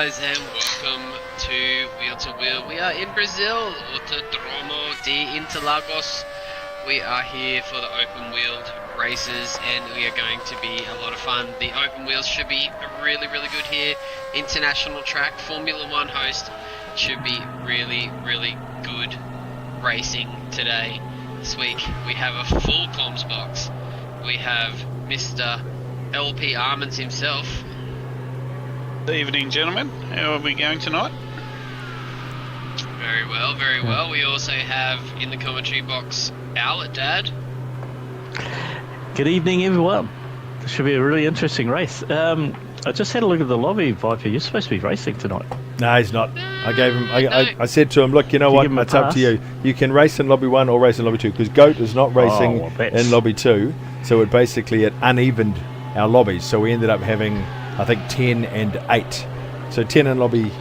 guys, and welcome to Wheel to Wheel. We are in Brazil, Autodromo de Interlagos. We are here for the open wheeled races, and we are going to be a lot of fun. The open wheels should be really good here. International track, Formula 1 host, should be really good racing today. This week we have a full comms box. We have Mr. LP Armands himself. Good evening, gentlemen. How are we going tonight? Very well. We also have in the commentary box Owlet Dad. Good evening, everyone. This should be a really interesting race. I just had a look at the lobby, Viper. You're supposed to be racing tonight. No, he's not. I gave him. I said to him, look, you know what? It's up to you. You can race in lobby 1 or race in lobby 2 because Goat is not racing in lobby 2. So it basically unevened our lobbies. So we ended up having, I think, 10 and 8. So 10 in lobby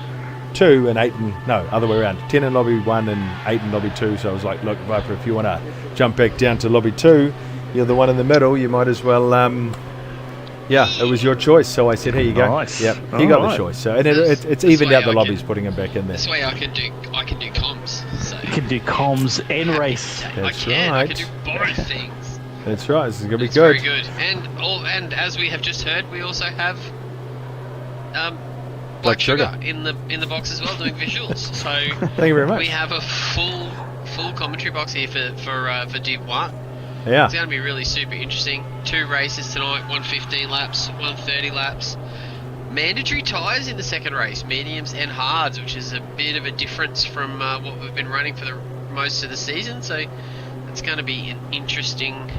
2 and 8 in, no, other way around. 10 in lobby 1 and 8 in lobby 2. So I was like, look, Viper, if you want to jump back down to lobby 2, you're the one in the middle. You might as well. Yeah, it was your choice. So I said, here you go. Nice. Yep, you got the choice. So and it's evened out the lobbies, putting them back in there. This way I can do comms. So. You can do comms and race. That's right. right. I can do both things. That's right. This is gonna be It's good. Very good. And as we have just heard, we also have Black Sugar in the box as well, doing visuals. So Thank you very much. we have a full commentary box here for Div 1. Yeah. It's going to be really super interesting. 2 races tonight, 115 laps, 130 laps. Mandatory tyres in the second race, mediums and hards, which is a bit of a difference from what we've been running for the most of the season. So it's going to be an interesting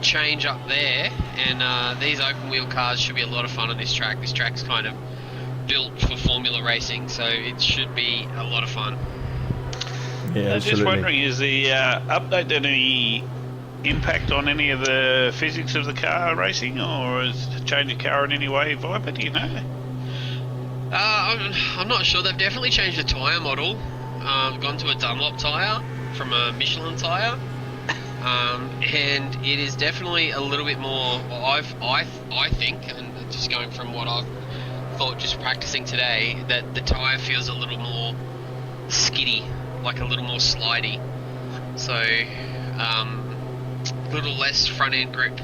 change up there. And these open wheel cars should be a lot of fun on this track. This track's kind of built for formula racing, so it should be a lot of fun. Yeah, I was just wondering, is the update any impact on any of the physics of the car racing, or has it changed the car in any way, Viper? Do you know? I'm not sure. They've definitely changed the tyre model. Gone to a Dunlop tyre from a Michelin tyre. And it is definitely a little bit more. I think, and just going from what I've thought, just practicing today, that the tyre feels a little more skiddy, like a little more slidey. So, a little less front end grip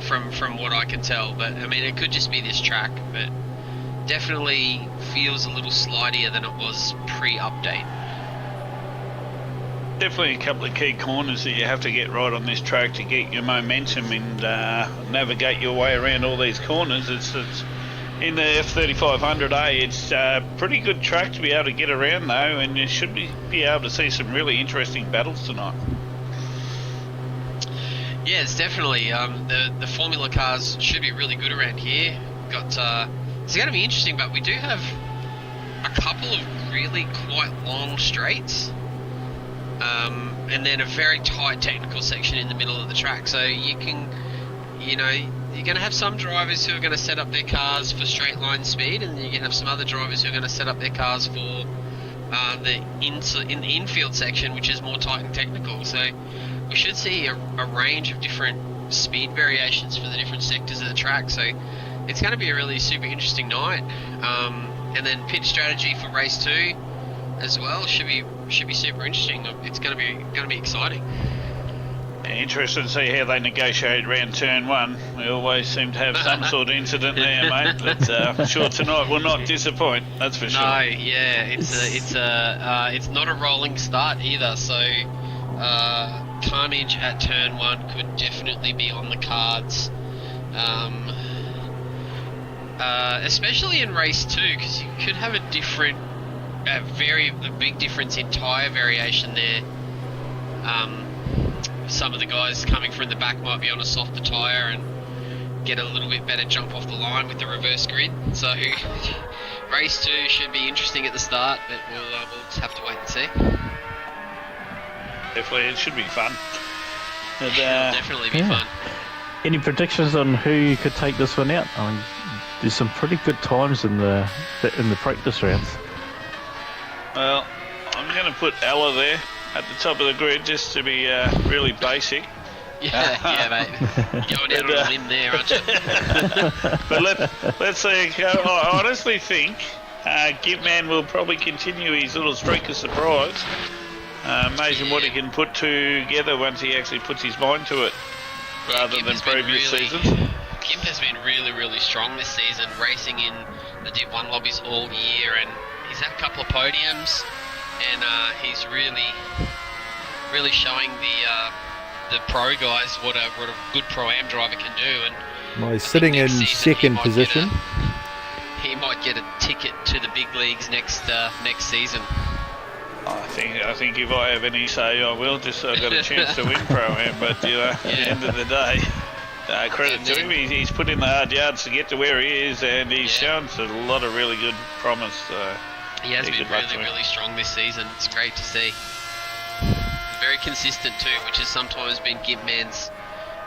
from what I can tell. But I mean, it could just be this track, but definitely feels a little slidier than it was pre-update. Definitely a couple of key corners that you have to get right on this track to get your momentum and navigate your way around all these corners. It's in the F3500A, it's a pretty good track to be able to get around though, and you should be able to see some really interesting battles tonight. Yeah, it's definitely the Formula cars should be really good around here. It's going to be interesting, but we do have a couple of really quite long straights. And then a very tight technical section in the middle of the track. So you're going to have some drivers who are going to set up their cars for straight line speed, and you're going to have some other drivers who are going to set up their cars for the infield section, which is more tight and technical. So we should see a range of different speed variations for the different sectors of the track. So it's going to be a really super interesting night. And then pit strategy for race 2 as well should be super interesting. It's going to be exciting. Interested to see how they negotiate around turn 1. We always seem to have some sort of incident there, mate. But I'm sure tonight will not disappoint. That's for sure. No, yeah, it's not a rolling start either. So carnage at turn 1 could definitely be on the cards. Especially in race 2, because you could have a big difference in tyre variation there. Some of the guys coming from the back might be on a softer tyre and get a little bit better jump off the line with the reverse grid. So race 2 should be interesting at the start, but we'll just have to wait and see. Definitely, it should be fun. It'll definitely be fun. Any predictions on who could take this one out? I mean, there's some pretty good times in the practice rounds. Well, I'm going to put Ella there at the top of the grid just to be really basic. Yeah, mate. You're going out on a limb there, aren't you? But let's see. I honestly think Gitman will probably continue his little streak of surprise. Amazing what he can put together once he actually puts his mind to it, rather than previous seasons. Gimp has been really strong this season, racing in the Div 1 lobbies all year, and he's had a couple of podiums, and he's really showing the pro guys what a good pro-am driver can do. And well, he's sitting in second position. He might get a ticket to the big leagues next season. I think if I have any say, I will, just so I've got a chance to win pro-am. But at the end of the day, credit to him. He's put in the hard yards to get to where he is, and he's shown a lot of really good promise. He has been really strong this season. It's great to see. Very consistent too, which has sometimes been Gimpman's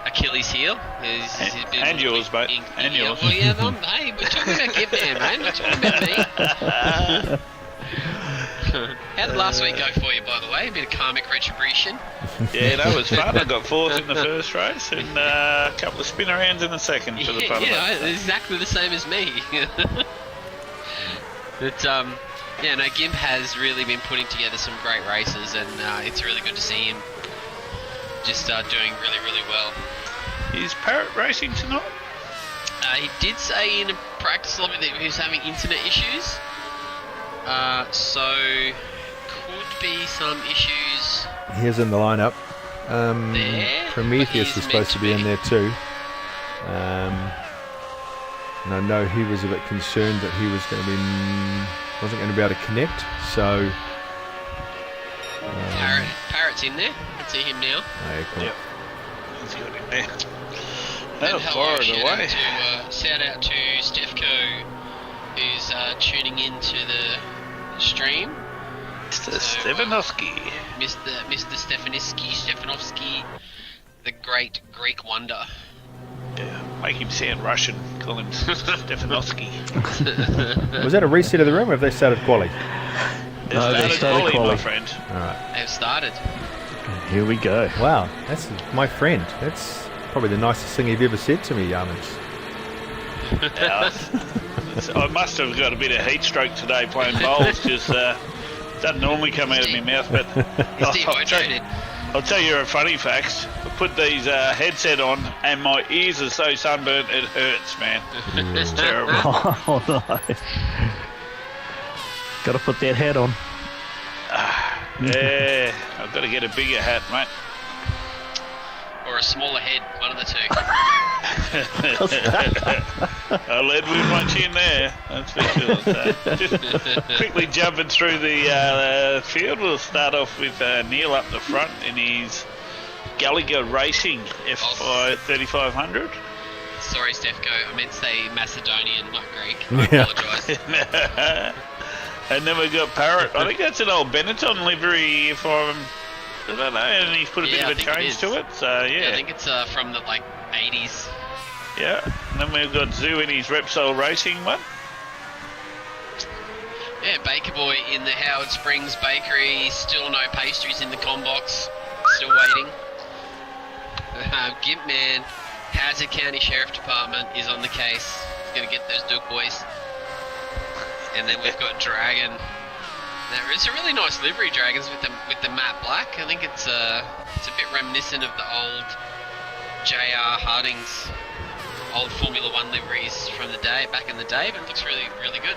Achilles heel. And yours, mate. And yours. Well, yeah, hey, we're talking about Gimpman, man. We're talking about me. How did last week go for you, by the way? A bit of karmic retribution. Yeah, that was fun. I got fourth in the first race and a couple of spin arounds in the second for the fun of it. Yeah, exactly the same as me. But Gimp has really been putting together some great races, and it's really good to see him just doing really well. Is Parrot racing tonight? He did say in a practice lobby that he was having internet issues. So could be some issues. Here's in the lineup. There. Prometheus was supposed to be in there too. And I know he was a bit concerned that he wasn't going to be able to connect. So Parrot's in there. I can see him now. Oh, cool. Yep. He's got him there. And far away. Shout out to Stefko, who's tuning into the stream. Mr. Stefanovski. Mr. Stefanovski, the great Greek wonder. Yeah, make him sound Russian. Call him Stefanovski. Was that a reset of the room, or have they started quali? They started quali, my friend. All right. They've started. Here we go. Wow, that's my friend. That's probably the nicest thing you've ever said to me, Yarmans. I must have got a bit of heat stroke today playing bowls, because doesn't normally come out of my mouth. But I'll tell you a funny fact. I put these headset on, and my ears are so sunburnt it hurts, man. It's terrible. Oh no! Got to put that hat on. Yeah, I've got to get a bigger hat, mate. Or a smaller head, one of the two. I led with my chin there, that's for sure. So, just quickly jumping through the field, we'll start off with Neil up the front in his Gallagher Racing FI 3500. Sorry, Stefko, I meant to say Macedonian, not Greek. I apologise. And then we've got Parrot. I think that's an old Benetton livery, if I don't know, and he's put a bit of a change to it. So yeah, I think it's from the 80s. Yeah, and then we've got Zoo in his Repsol Racing one. Yeah, Baker Boy in the Howard Springs Bakery. Still no pastries in the combox. Still waiting. Gimp Man, Hazard County Sheriff Department is on the case. He's going to get those Duke boys. And then we've got Dragon. Now, it's a really nice livery, Dragons, with the matte black. I think it's a bit reminiscent of the old J.R. Harding's old Formula 1 liveries from the day, back in the day, but it looks really, really good.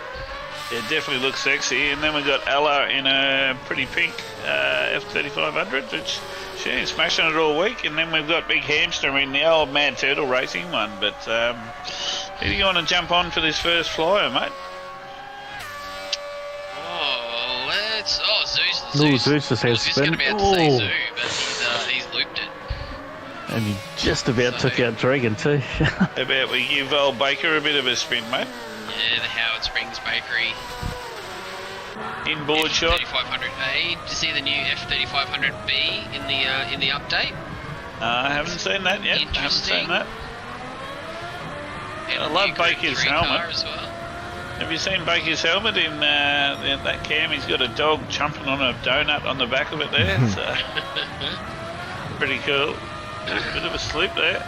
It definitely looks sexy. And then we've got Ella in a pretty pink F3500, which she's smashing it all week. And then we've got Big Hamster in the old Mad Turtle Racing one. But who do you want to jump on for this first flyer, mate? Zeus just has spin. About to say Zoo, but he's looped it. And he just about took out Dragon too. How about we give old Baker a bit of a spin, mate? Yeah, the Howard Springs Bakery. Inboard shot. F3500A. Did you see the new F3500B in the update? I haven't seen that yet. Interesting. I love Baker's helmet. As well. Have you seen Baker's helmet in that cam? He's got a dog chomping on a donut on the back of it there. So pretty cool. A bit of a slip there.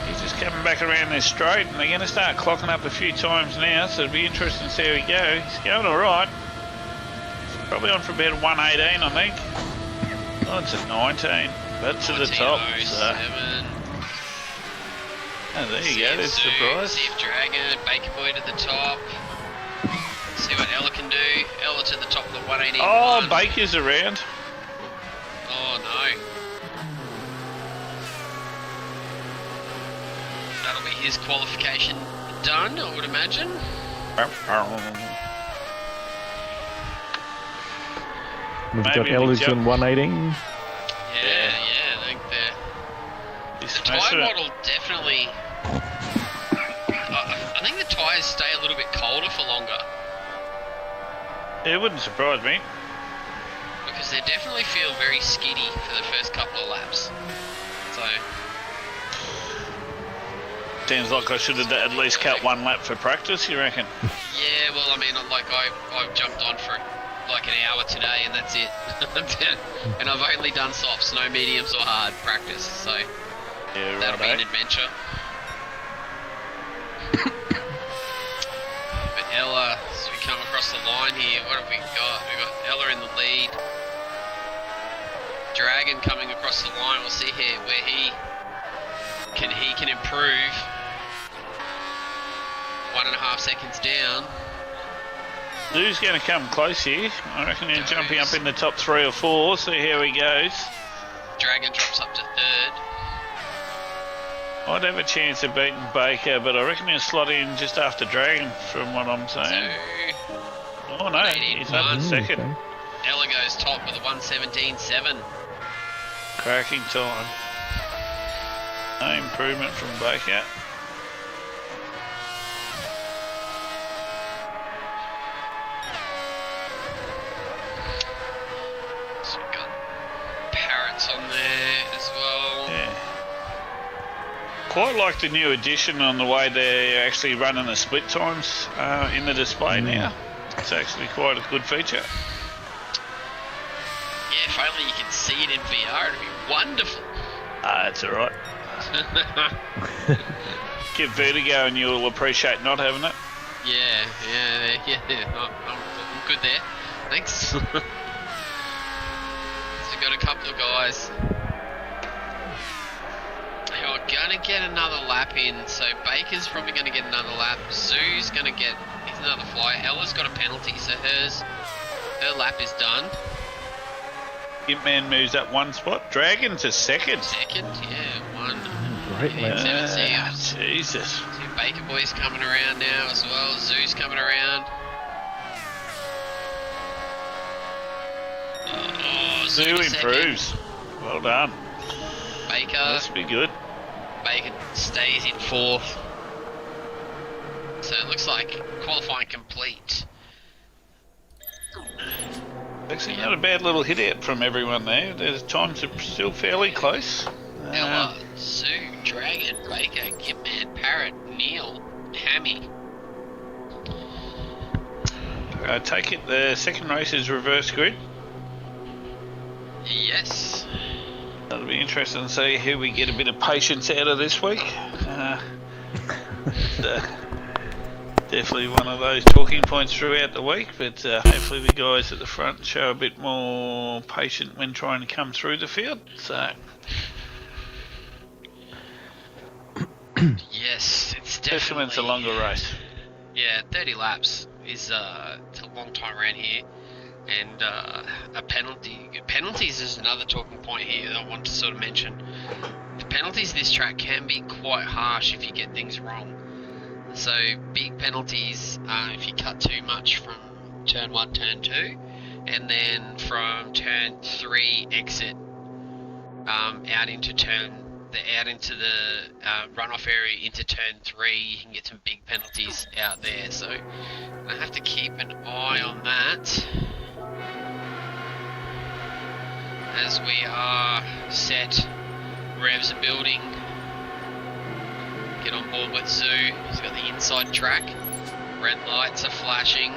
He's just coming back around this straight, and they're going to start clocking up a few times now, so it'll be interesting to see how he goes. He's going all right. Probably on for about 118, I think. Oh, it's a 19, but to the top. So. Oh, there you go, there's a surprise. See if Dragon, Baker Boy to the top. See what Ella can do. Ella to the top of the 118. Oh, Baker's around. Oh, no. That'll be his qualification done, I would imagine. We've got Ella's in 118. Yeah, I think the tyre model definitely... I think the tyres stay a little bit colder for longer. It wouldn't surprise me. Because they definitely feel very skiddy for the first couple of laps. So... Sounds like I should have at least cut one lap for practice, you reckon? Yeah, well, I mean, like, I've jumped on for like an hour today and that's it. And I've only done softs, no mediums or hard practice, so yeah, that'll be an adventure. But Ella, as we come across the line here, what have we got? We've got Ella in the lead. Dragon coming across the line, we'll see here where he can improve. 1.5 seconds down. Who's going to come close here? I reckon he's jumping up in the top 3 or 4. See how he goes. Dragon drops up to 3rd. I'd have a chance of beating Baker, but I reckon he'll slot in just after Dragon, from what I'm saying. Oh no, he's up in 2nd. Okay. Ella goes top with a 1:17.7. Cracking time. No improvement from Baker. So we've got Parrots on there as well. Yeah. Quite like the new addition on the way they're actually running the split times in the display now. It's actually quite a good feature. Yeah, if only you could see it in VR, it'd be wonderful. That's alright. Get Vertigo and you'll appreciate not having it. Yeah. I'm good there. Thanks. So we've got a couple of guys who are going to get another lap in. So Baker's probably going to get another lap. Zoo's going to get another fly. Ella's got a penalty, so her lap is done. Hitman moves up 1 spot. Dragon to 2nd. Yeah, 1. Great lap. Jesus. See Baker Boy's coming around now as well. Zoo's coming around. Oh, Zoo improves. Well done. Baker. Must be good. Baker stays in 4th. So it looks like qualifying complete. Actually, not a bad little hit out from everyone there. The times are still fairly close. Ella, Zoo, Dragon, Baker, Gipman, Parrot, Neil, Hammy. I take it the second race is reverse grid. Yes. That'll be interesting to see who we get a bit of patience out of this week. Definitely one of those talking points throughout the week, but hopefully the guys at the front show a bit more patience when trying to come through the field. So, yes, it's definitely... It's a longer race. Yeah, 30 laps is it's a long time around here, and a penalty. Penalties is another talking point here that I want to sort of mention. The penalties this track can be quite harsh if you get things wrong. So big penalties if you cut too much from turn 1, turn 2, and then from turn 3 exit out into the runoff area into turn 3. You can get some big penalties out there. So I have to keep an eye on that as we are set. Revs are building. Get on board with Zoo. He's got the inside track. Red lights are flashing.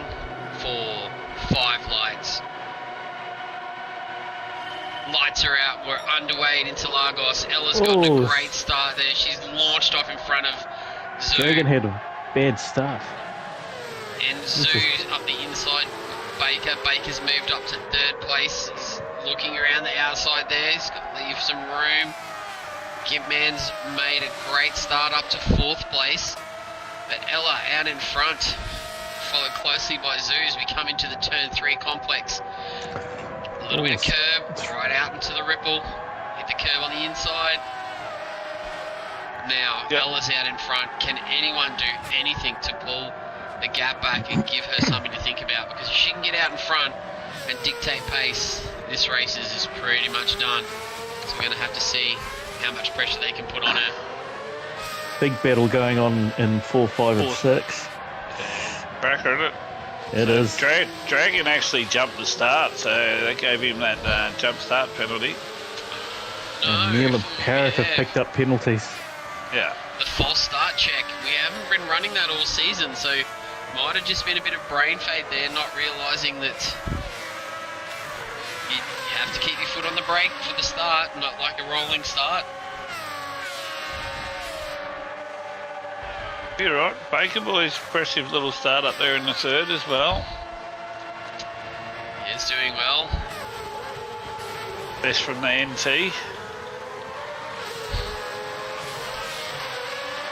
4, 5 lights. Lights are out. We're underway at Interlagos. Ella's gotten a great start there. She's launched off in front of Zoo. Dragon had a bad start. And Zoo's up the inside. Baker. Baker's moved up to third place. He's looking around the outside there. He's got to leave some room. Gimpman's made a great start up to fourth place. But Ella out in front, followed closely by Zoo as we come into the turn 3 complex. A little bit of curb, right out into the ripple. Hit the curb on the inside. Now, Ella's out in front. Can anyone do anything to pull the gap back and give her something to think about? Because if she can get out in front and dictate pace, this race is pretty much done. So we're going to have to see how much pressure they can put on her. Big battle going on in 4, 5, and 6. Back at it. It is. Dragon actually jumped the start, so they gave him that jump start penalty. And Neil and Parrott have picked up penalties. Yeah. The false start check. We haven't been running that all season, so might have just been a bit of brain fade there, not realising that you have to keep your foot on the brake for the start, not like a rolling start. You're right. Baker Boy's impressive little start up there in the third as well. He's doing well. Best from the NT.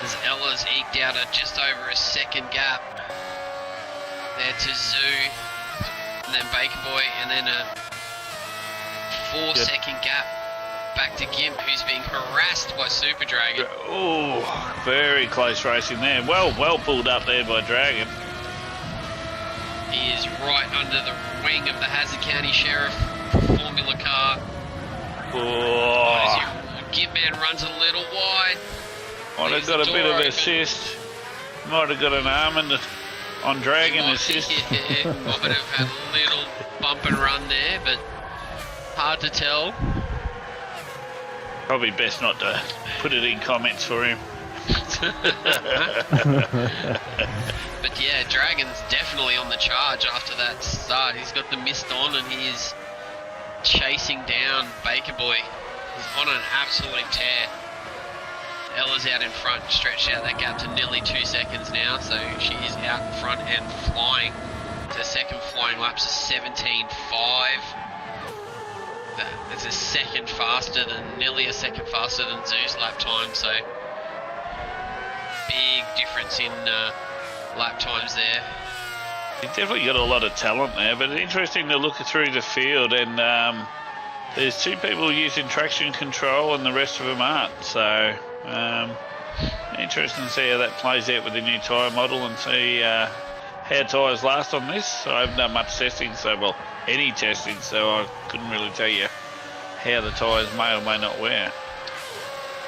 As Ella's eked out just over a second gap there to Zoo, and then Baker Boy, and then a 4-second gap back to Gimp, who's being harassed by Super Dragon. Oh, very close racing there. Well pulled up there by Dragon. He is right under the wing of the Hazard County Sheriff Formula car. Oh. Gimpman runs a little wide. Might have got a bit of assist. Might have got an arm on Dragon assist. Yeah, might have had a little bump and run there, but hard to tell. Probably best not to put it in comments for him. But yeah, Dragon's definitely on the charge after that start. He's got the mist on and he is chasing down Baker Boy. He's on an absolute tear. Ella's out in front, stretched out that gap to nearly 2 seconds now, so she is out in front and flying. To second flying laps of 17.5. That's a second faster than, nearly a second faster than Zoo's lap time, so big difference in lap times there. He's definitely got a lot of talent there, but it's interesting to look through the field, and there's 2 people using traction control and the rest of them aren't, so interesting to see how that plays out with the new tyre model and see how tyres last on this. I haven't done much testing, any testing, so I couldn't really tell you how the tyres may or may not wear.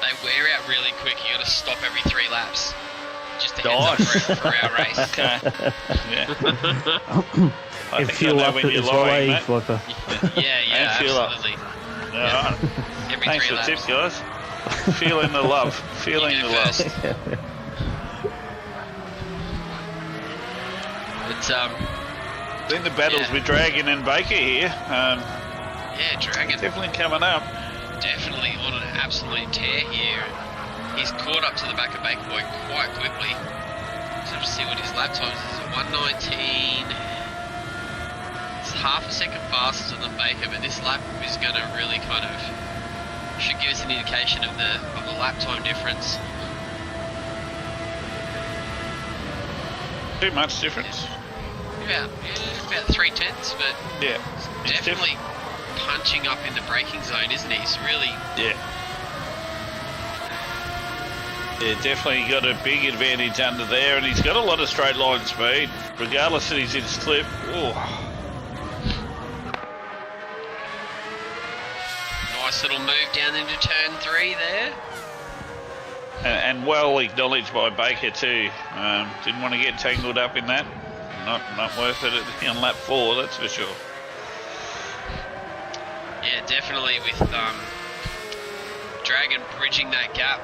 They wear out really quick. You got to stop every 3 laps. Just a heads up for our race. Okay. Yeah. I And think fuel I know up when as you're well, lying, mate. Viper? Yeah, And fuel up. absolutely. All right. Every Thanks 3 for the laps. tips, guys. Feeling the love. Feeling You the go love. first. But, I think the battles with Dragon and Baker here, yeah, Dragon definitely coming up. definitely on an absolute tear here. He's caught up to the back of Baker Boy quite quickly. So to see what his lap times is at 1:19. It's half a second faster than Baker, but this lap is going to really kind of should give us an indication of the lap time difference. Too much difference. About 3/10, but Yeah. It's definitely punching up in the braking zone, isn't he? He's really Yeah. Yeah, definitely got a big advantage under there, and he's got a lot of straight line speed, regardless that he's in slip. Oh. nice little move down into turn 3 there. And well acknowledged by Baker too. Didn't want to get tangled up in that. Not worth it on lap 4, that's for sure. Yeah, definitely with Dragon bridging that gap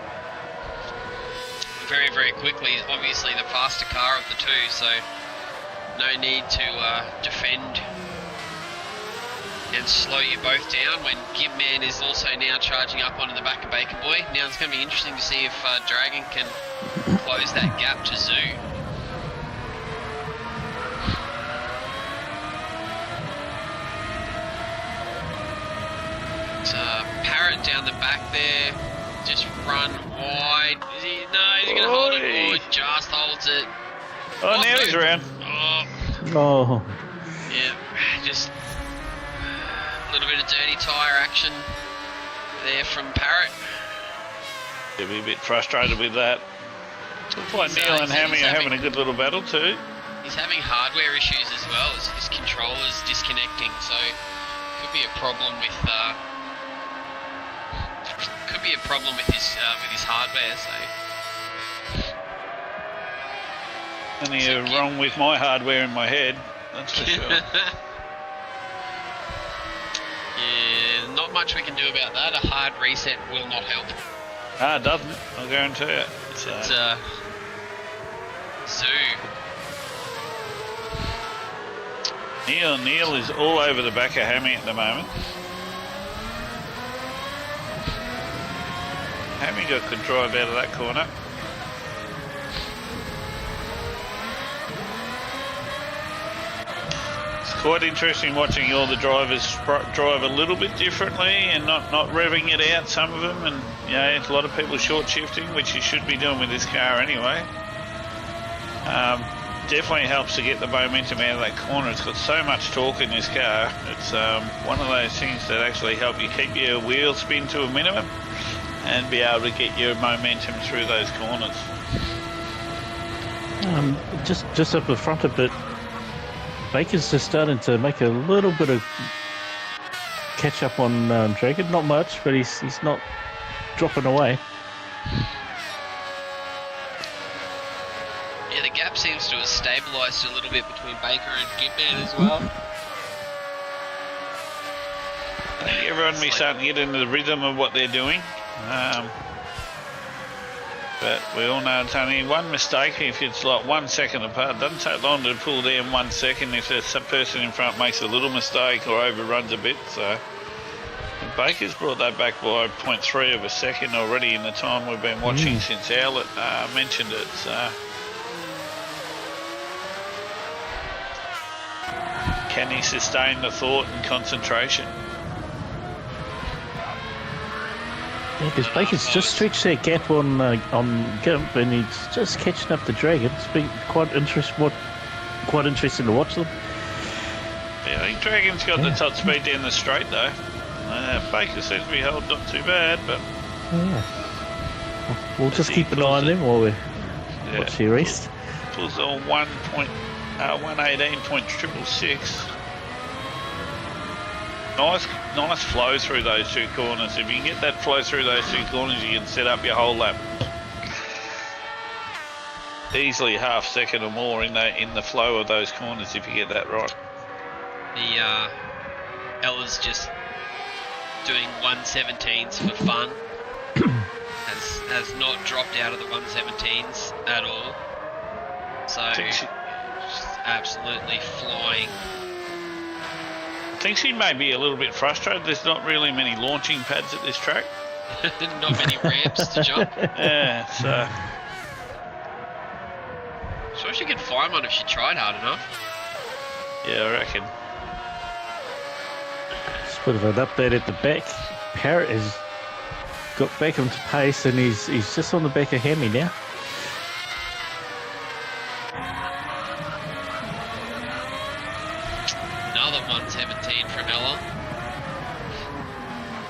very, very quickly. Obviously the faster car of the 2, so no need to defend and slow you both down when Gibman is also now charging up onto the back of Baker Boy. Now it's going to be interesting to see if Dragon can close that gap to Zoo. Parrot down the back there, just run wide. Is he? No, he's going to hold it. Oh, he just holds it. Oh, now he's around. Oh. Yeah, just a little bit of dirty tyre action there from Parrot. He'll be a bit frustrated with that. Looks like Neil and Hammy are having a good little battle too. He's having hardware issues as well. His controller's disconnecting, so could be a problem with his hardware. So Nothing wrong with my hardware in my head, that's for sure. Yeah, not much we can do about that. A hard reset will not help. It doesn't, I'll guarantee it. So. It's Zoo. Neil is all over the back of Hammy at the moment. Hammy got good drive out of that corner. It's quite interesting watching all the drivers drive a little bit differently and not revving it out, some of them, and a lot of people short shifting, which you should be doing with this car anyway. Definitely helps to get the momentum out of that corner. It's got so much torque in this car. It's one of those things that actually help you keep your wheel spin to a minimum and be able to get your momentum through those corners. Just up the front a bit, Baker's just starting to make a little bit of catch up on Dragon. Not much, but he's not dropping away. Yeah, the gap seems to have stabilised a little bit between Baker and Gibman as well. I think everyone will be starting to get into the rhythm of what they're doing. But we all know it's only one mistake if it's like 1 second apart. It doesn't take long to pull down 1 second if there's some person in front makes a little mistake or overruns a bit. So Baker's brought that back by 0.3 of a second already in the time we've been watching since Owlett mentioned it. So can he sustain the thought and concentration? Yeah, because Baker's just stretched their gap on Gimp, and he's just catching up the Dragon. It's been quite interesting to watch them. Yeah, I think Dragon's got the top speed down the straight though. Baker seems to be held not too bad, but we'll just keep an eye on them while we watch the rest. Pulls on 118.666. Nice flow through those two corners. If you can get that flow through those two corners, you can set up your whole lap. Easily half second or more in the flow of those corners if you get that right. The Ella's just doing 117s for fun. has not dropped out of the 117s at all. So just absolutely flying. I think she may be a little bit frustrated. There's not really many launching pads at this track. Not many ramps to jump. Yeah, so. Sure she could find one if she tried hard enough. Yeah, I reckon. Just a bit of an update at the back. Parrot has got back into pace, and he's just on the back of Hammy now. Another 117 from Ella.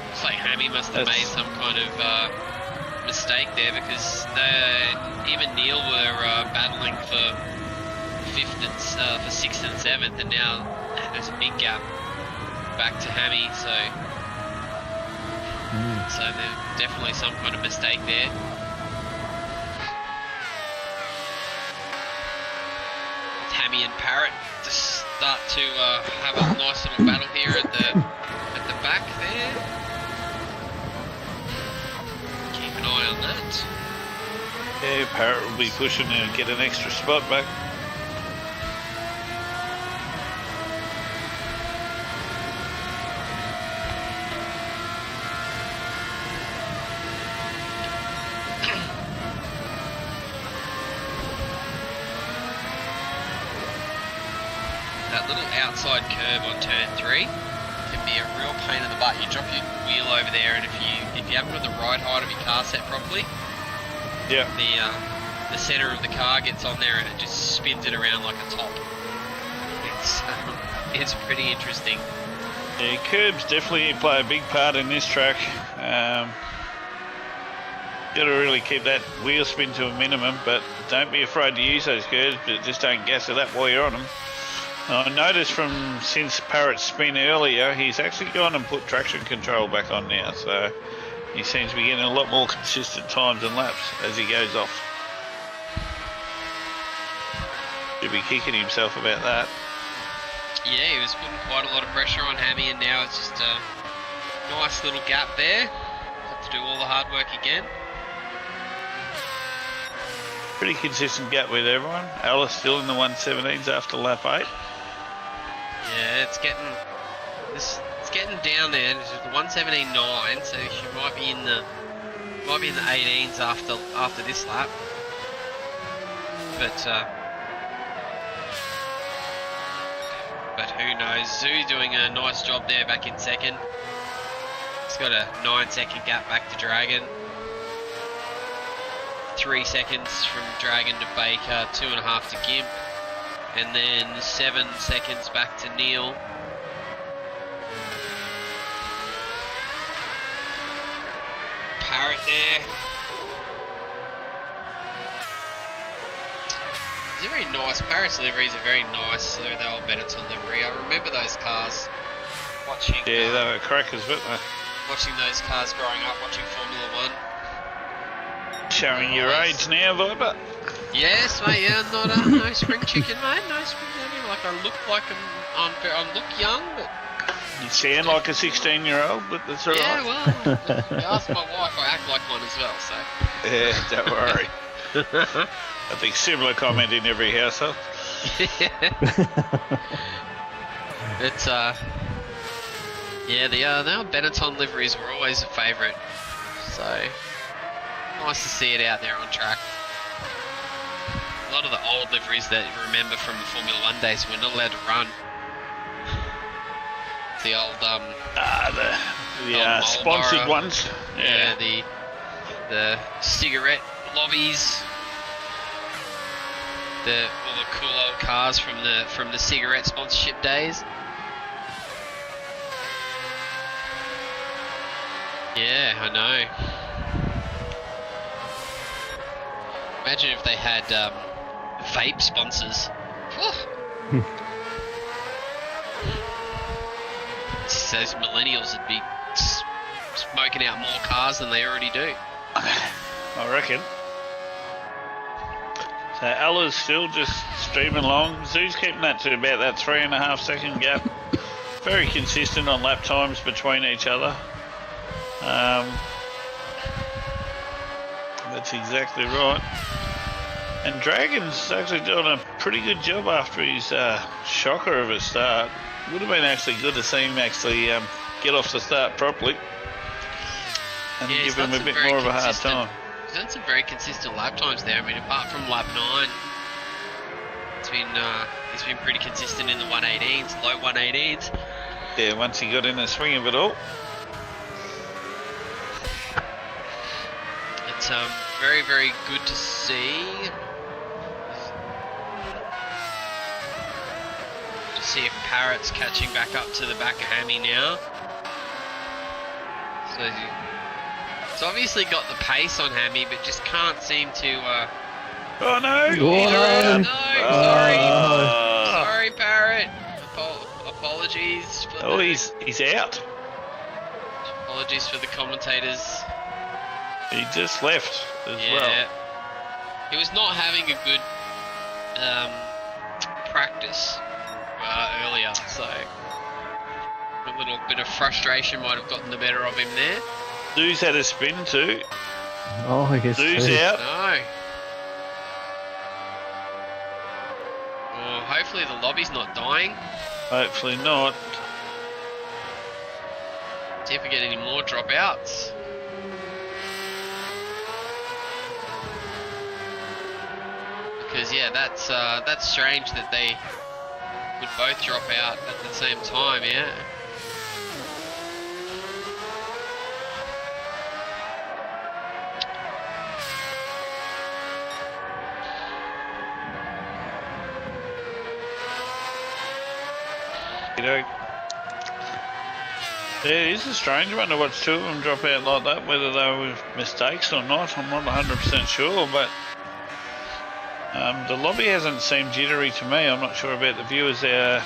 Looks like Hammy must have made some kind of mistake there, because even Neil were battling for for 6th and 7th, and now there's a big gap back to Hammy, so there's definitely some kind of mistake there. Hammy and Parrot to start to have a nice little battle here at the back there. Keep an eye on that. Yeah, Parrot will be pushing to get an extra spot back. that little outside curve on turn 3 can be a real pain in the butt. You drop your wheel over there, and if you haven't got the ride height of your car set properly, yeah, the center of the car gets on there and it just spins it around like a top. It's pretty interesting. Yeah, curbs definitely play a big part in this track. Got to really keep that wheel spin to a minimum, but don't be afraid to use those curbs, but just don't gas it up while you're on them. I noticed since Parrot's spin earlier, he's actually gone and put traction control back on now, so he seems to be getting a lot more consistent times and laps as he goes off. Should be kicking himself about that. Yeah, he was putting quite a lot of pressure on Hammy, and now it's just a nice little gap there. Have to do all the hard work again. Pretty consistent gap with everyone. Alice still in the 117s after lap 8. Yeah, it's getting down there. It's just the 117.9, so she might be in the 18s after this lap. But who knows? Zoo's doing a nice job there back in second. He's got a 9-second gap back to Dragon. 3 seconds from Dragon to Baker, 2.5 to Gimp, and then 7 seconds back to Neil. Parrot there. It's a very nice, Parrot's livery is a very nice, the old Benetton livery. I remember those cars watching. Yeah, they were crackers, weren't they? Watching those cars growing up, watching Formula 1. Showing your age now, Viper. Yes, mate. Yeah, no spring chicken, mate. No spring. I mean, like I look like I look young, but You sound like a 16-year-old, but that's all right. yeah. Well, you ask my wife, I act like one as well. So Yeah, don't worry. I think similar comment in every household. It's yeah, the old Benetton liveries were always a favourite. So nice to see it out there on track. A lot of the old liveries that you remember from the Formula 1 days were not allowed to run. The old the sponsored ones. Yeah, the cigarette lobbies. All the cool old cars from the cigarette sponsorship days. Yeah, I know. Imagine if they had vape sponsors. Those millennials would be smoking out more cars than they already do. I reckon. So Ella's still just streaming along. Zoo's keeping that to about that 3.5 second gap. Very consistent on lap times between each other. That's exactly right. And Dragon's actually doing a pretty good job after his shocker of a start. Would have been actually good to see him actually get off the start properly and give him a bit more of a hard time. He's done some very consistent lap times there. I mean, apart from lap 9, he's been pretty consistent in the 118s, low 118s. Yeah, once he got in the swing of it all. It's very, very good to see. To see if Parrot's catching back up to the back of Hammy now. So it's obviously got the pace on Hammy, but just can't seem to. Oh no! No, sorry, Parrot. Apologies. For he's out. Apologies for the commentators. He just left as well. He was not having a good practice earlier, so a little bit of frustration might have gotten the better of him there. Zoo's had a spin too. Oh, I guess Zoo's so. out. No. Well, hopefully the lobby's not dying. Hopefully not. See if we get any more dropouts. Because yeah, that's strange that would both drop out at the same time, yeah. Yeah, it is a strange one to watch two of them drop out like that, whether they were mistakes or not. I'm not 100% sure, but the lobby hasn't seemed jittery to me. I'm not sure about the viewers out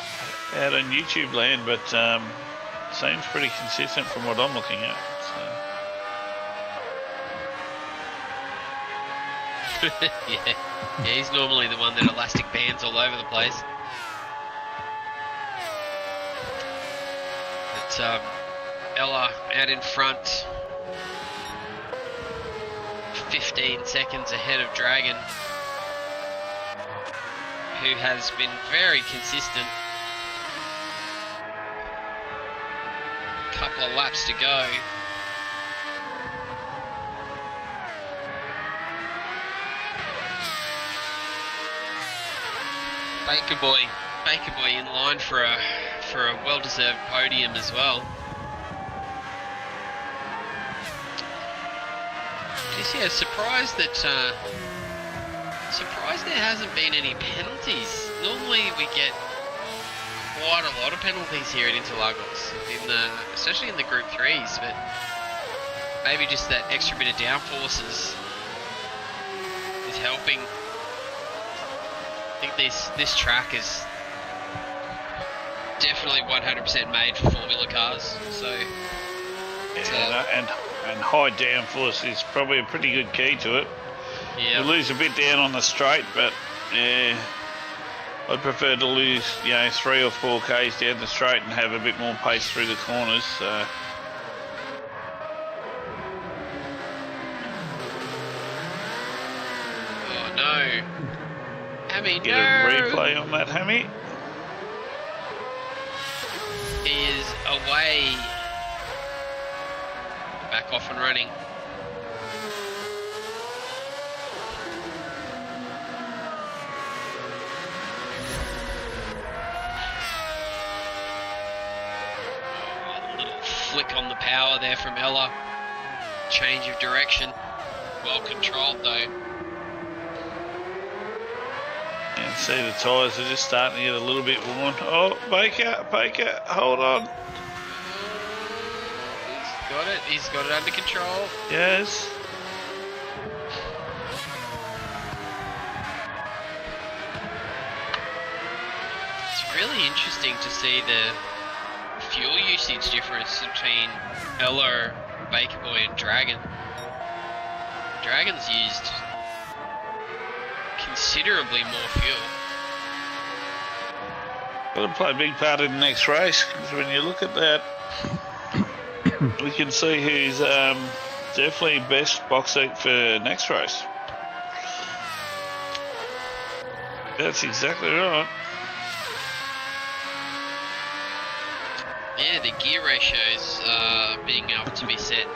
on YouTube land, but seems pretty consistent from what I'm looking at. So. Yeah, he's normally the one that elastic bands all over the place. But Ella out in front, 15 seconds ahead of Dragon, who has been very consistent. Couple of laps to go. Baker Boy in line for a well-deserved podium as well. Just yeah, surprised there hasn't been any penalties. Normally we get quite a lot of penalties here at Interlagos, especially in the Group 3s, but maybe just that extra bit of downforce is helping. I think this track is definitely 100% made for Formula cars. So and high downforce is probably a pretty good key to it. Yeah. You lose a bit down on the straight, but yeah, I'd prefer to lose 3 or 4 k's down the straight and have a bit more pace through the corners. So. Oh no. Hammy, Get a replay on that, Hammy. He is away. Back off and running. Oh, a little flick on the power there from Ella. Change of direction. Well controlled though. And see the tyres are just starting to get a little bit worn. Oh, Baker, hold on. He's got it under control. Yes. It's really interesting to see the fuel usage difference between Ella, Baker Boy and Dragon. Dragon's used considerably more fuel. Got to play a big part in the next race, because when you look at that, we can see who's definitely best box seat for next race. That's exactly right. Yeah, the gear ratios being able to be set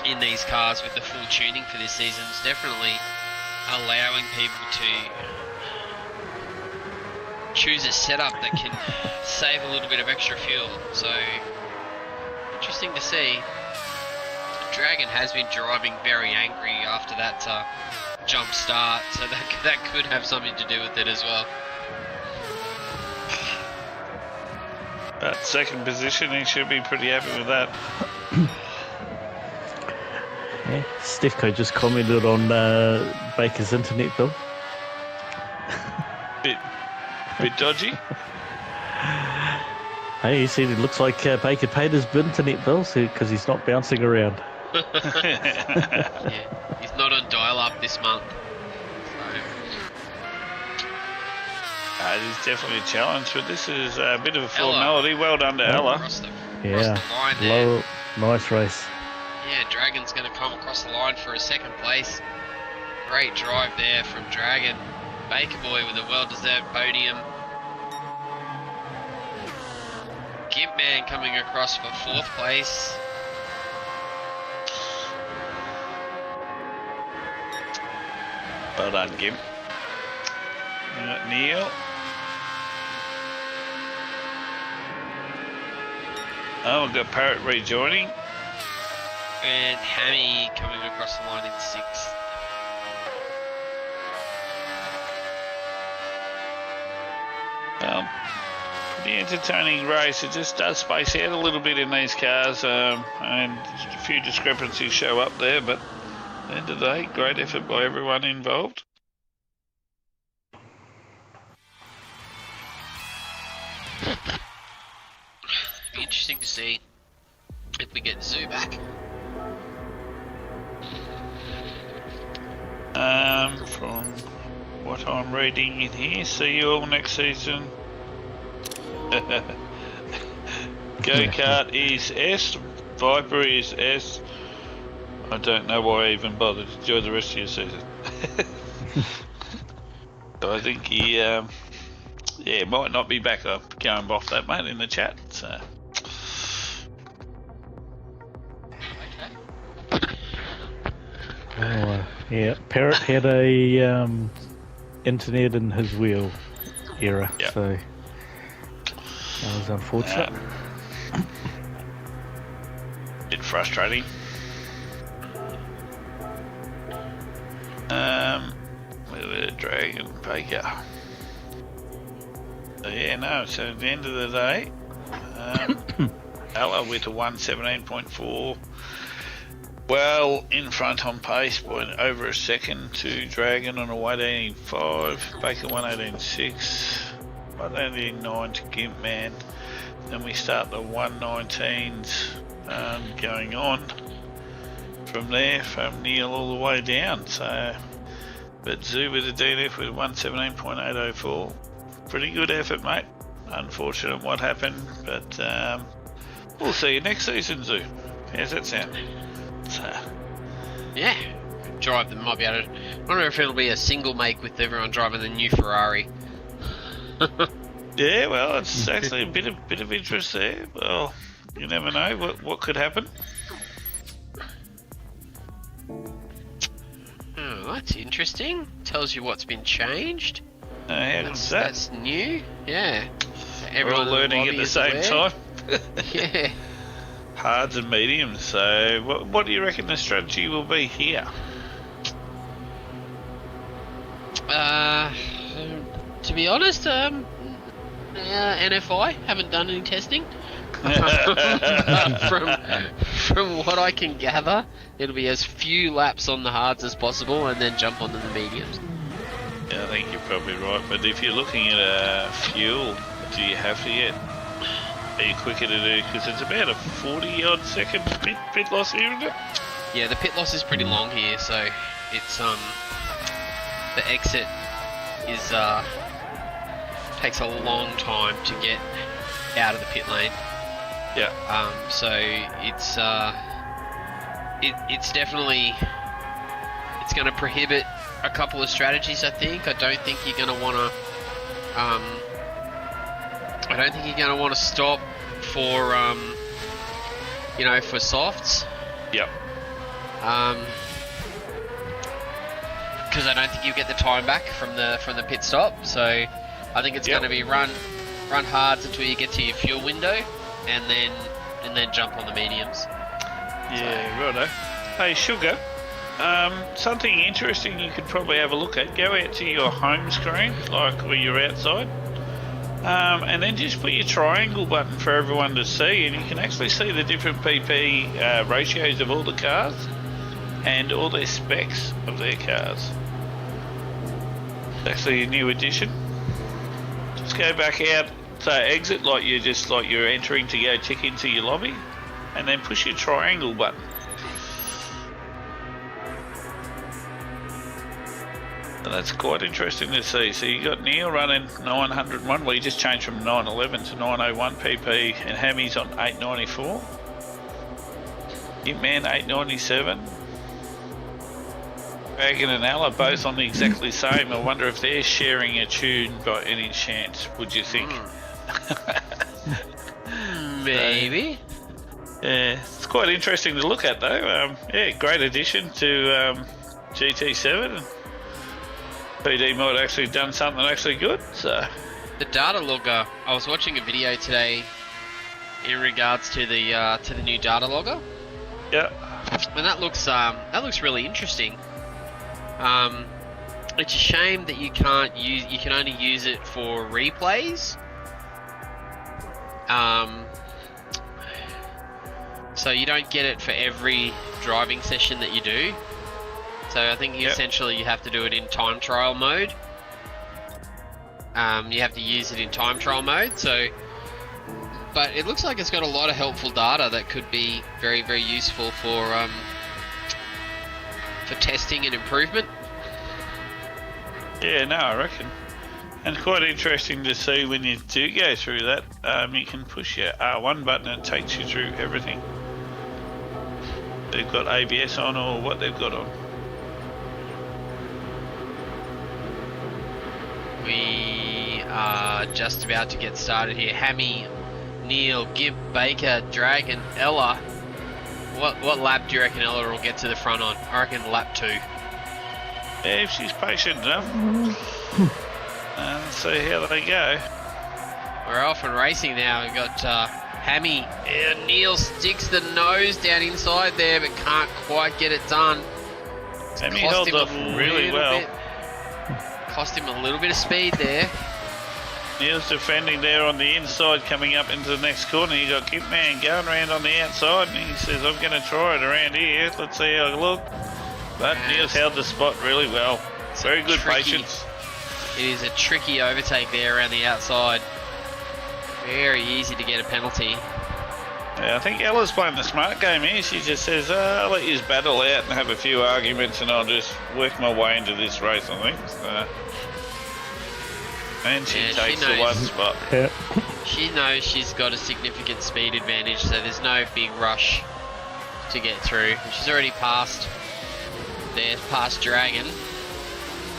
in these cars with the full tuning for this season is definitely allowing people to choose a setup that can save a little bit of extra fuel. So interesting to see. Dragon has been driving very angry after that jump start, so that could have something to do with it as well. But second position, he should be pretty happy with that. Yeah, Stefko just commented on Baker's internet bill. Bit dodgy. Hey, he said it looks like Baker paid his internet bill because he's not bouncing around. Yeah, he's not on dial-up this month. It is definitely a challenge, but this is a bit of a formality. Well done to Ella. Yeah, low, nice race. Yeah, Dragon's going to come across the line for a second place. Great drive there from Dragon. Baker Boy with a well-deserved podium. Gimp Man coming across for 4th place. Well done, Gimp. got Neil. Oh, we've got Parrot rejoining. And Hammy coming across the line in 6th. Pretty entertaining race. It just does space out a little bit in these cars, and a few discrepancies show up there, but at the end of the day, great effort by everyone involved. Be interesting to see if we get Zoo back. From what I'm reading in here, see you all next season. Go-kart is S, Viper is S. I don't know why I even bothered. Enjoy the rest of your season. So I think he, might not be back. I'm going off that, mate, in the chat. So. Oh, yeah, Parrot had a internet in his wheel error, so that was unfortunate. Bit frustrating. With a Dragon Baker. So so at the end of the day, Ella with a 1:17.4. Well, in front on pace by over a second to Dragon on a 1:18.5, Baker 1:18.6, 1:18.9 to Gimp Man. Then we start the 1:19s going on from there, from Neil all the way down. So, but Zoo with a DNF with 1:17.804. Pretty good effort, mate. Unfortunate what happened, but we'll see you next season, Zoo. How's that sound? Yeah, drive them. Might be able to. I wonder if it'll be a single make with everyone driving the new Ferrari. Yeah, well, it's actually a bit of interest there. Well, you never know what could happen. Oh, that's interesting. Tells you what's been changed. That's new. Yeah. We're all learning at the same time. Yeah. Hards and mediums. So, what do you reckon the strategy will be here? To be honest, NFI haven't done any testing. From what I can gather, it'll be as few laps on the hards as possible, and then jump onto the mediums. Yeah, I think you're probably right. But if you're looking at fuel, do you have to get? Are you quicker to do? Because it's about a 40-odd second pit loss here, isn't it? Yeah, the pit loss is pretty long here, so it's the exit is takes a long time to get out of the pit lane. Yeah. So it's definitely going to prohibit a couple of strategies. I don't think you're going to want to. I don't think you're going to want to stop for for softs. Yep. Because I don't think you get the time back from the pit stop. So I think it's going to be run hards until you get to your fuel window, and then jump on the mediums. Yeah, righto. Hey, Sugar. Something interesting you could probably have a look at. Go out to your home screen, like where you're outside. And then just put your triangle button for everyone to see, and you can actually see the different PP ratios of all the cars and all their specs of their cars. It's actually a new addition. Just go back out, so exit like you're entering to go tick into your lobby, and then push your triangle button. So that's quite interesting to see. So you got Neil running 901. Well, he just changed from 911 to 901 PP, and Hammy's on 894. Hitman 897. Dragon and Al are both on the exactly same. I wonder if they're sharing a tune by any chance. Would you think? Maybe. Yeah, it's quite interesting to look at though. Great addition to GT7. PD might have actually done something actually good. So The data logger. I was watching a video today in regards to the new data logger, yeah, and that looks really interesting. It's a shame that you can only use it for replays. So you don't get it for every driving session that you do. So I think essentially you have to do it in time trial mode. You have to use it in time trial mode. So, but it looks like it's got a lot of helpful data that could be very, very useful for testing and improvement. yeah, no, I reckon. And quite interesting to see when you do go through that. You can push your R1 button and it takes you through everything. They've got ABS on or what they've got on. We are just about to get started here. Hammy, Neil, Gimp, Baker, Dragon, Ella. What lap do you reckon Ella will get to the front on? I reckon lap 2. Yeah, if she's patient enough. Let's see how they go. We're off and racing now. We've got Hammy. Neil sticks the nose down inside there, but can't quite get it done. Hammy holds off really well. Cost him a little bit of speed there. Neil's defending there on the inside, coming up into the next corner. You got Gimpman going around on the outside, and he says, "I'm going to try it around here. Let's see how I look." But Neil's held the spot really well. Very good patience. It is a tricky overtake there around the outside. Very easy to get a penalty. Yeah, I think Ella's playing the smart game here. She just says, I'll let you battle out and have a few arguments and I'll just work my way into this race, I think. And she takes the one spot. Yeah. She knows she's got a significant speed advantage, so there's no big rush to get through. She's already passed Dragon.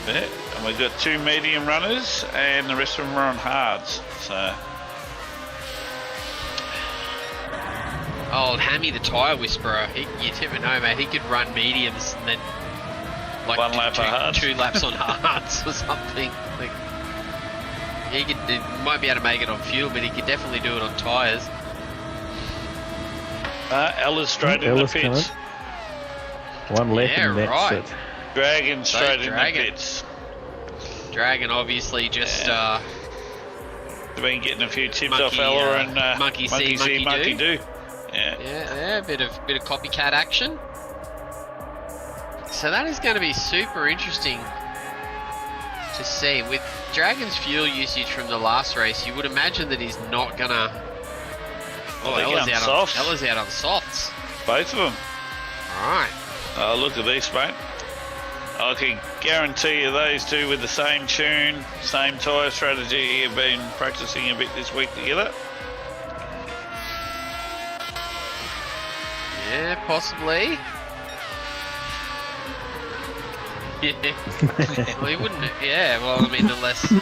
Yeah, and we've got 2 medium runners and the rest of them are on hards. So old Hammy the tyre whisperer, you never know, mate. He could run mediums and then like one lap of hards. 2 laps on hards or something. Like, he might be able to make it on fuel, but he could definitely do it on tyres. Ella's straight in the pits. One left and that's right. it. Dragon straight in the pits. Dragon obviously just They've been getting a few tips off monkey, Ella and monkey see, monkey do. Yeah, bit of copycat action. So that is going to be super interesting to see. With Dragon's fuel usage from the last race, you would imagine that he's not gonna. Ella's out on softs. Both of them. Alright. Oh, look at this, mate. I can guarantee you those two with the same tune, same tyre strategy, have been practicing a bit this week together. Yeah, possibly. Yeah. Well, he wouldn't. Yeah, well, I mean, unless.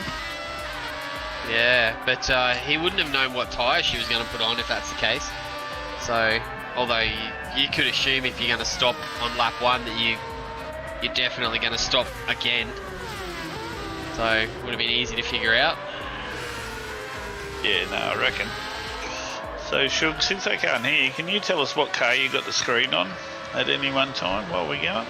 Yeah, but he wouldn't have known what tyre she was going to put on if that's the case. So, although you could assume if you're going to stop on lap 1 that you're definitely going to stop again. So, it would have been easy to figure out. Yeah, no, I reckon. So, Shug, since I can't hear you, can you tell us what car you got the screen on at any one time while we're going?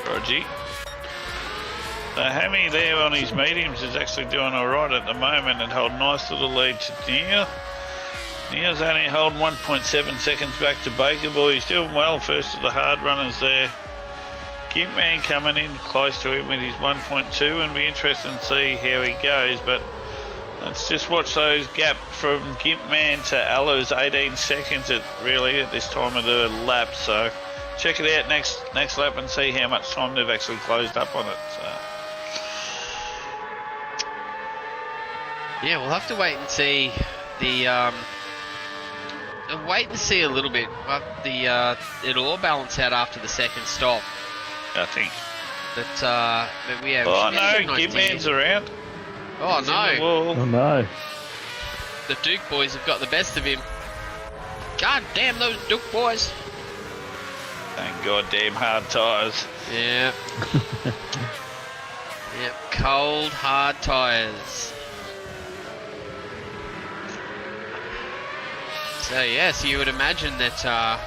Rogie. Hammy there on his mediums is actually doing alright at the moment and holding a nice little lead to Neil. Neil's only holding 1.7 seconds back to Baker Boy. He's doing well, first of the hard runners there. Gimpman coming in close to him with his 1.2 and be interested to see how he goes, but let's just watch those gap from Gimpman to Ella's 18 seconds at this time of the lap, so check it out next lap and see how much time they've actually closed up on it. So. Yeah, we'll have to wait and see a little bit. It'll all balance out after the second stop. I think. But we have. Oh no, Gimpman's around. Oh no. Oh no. the Duke boys have got the best of him. God damn those Duke boys. Thank goddamn hard tyres. Yeah. Yep, cold, hard tyres. So, yes, you would imagine that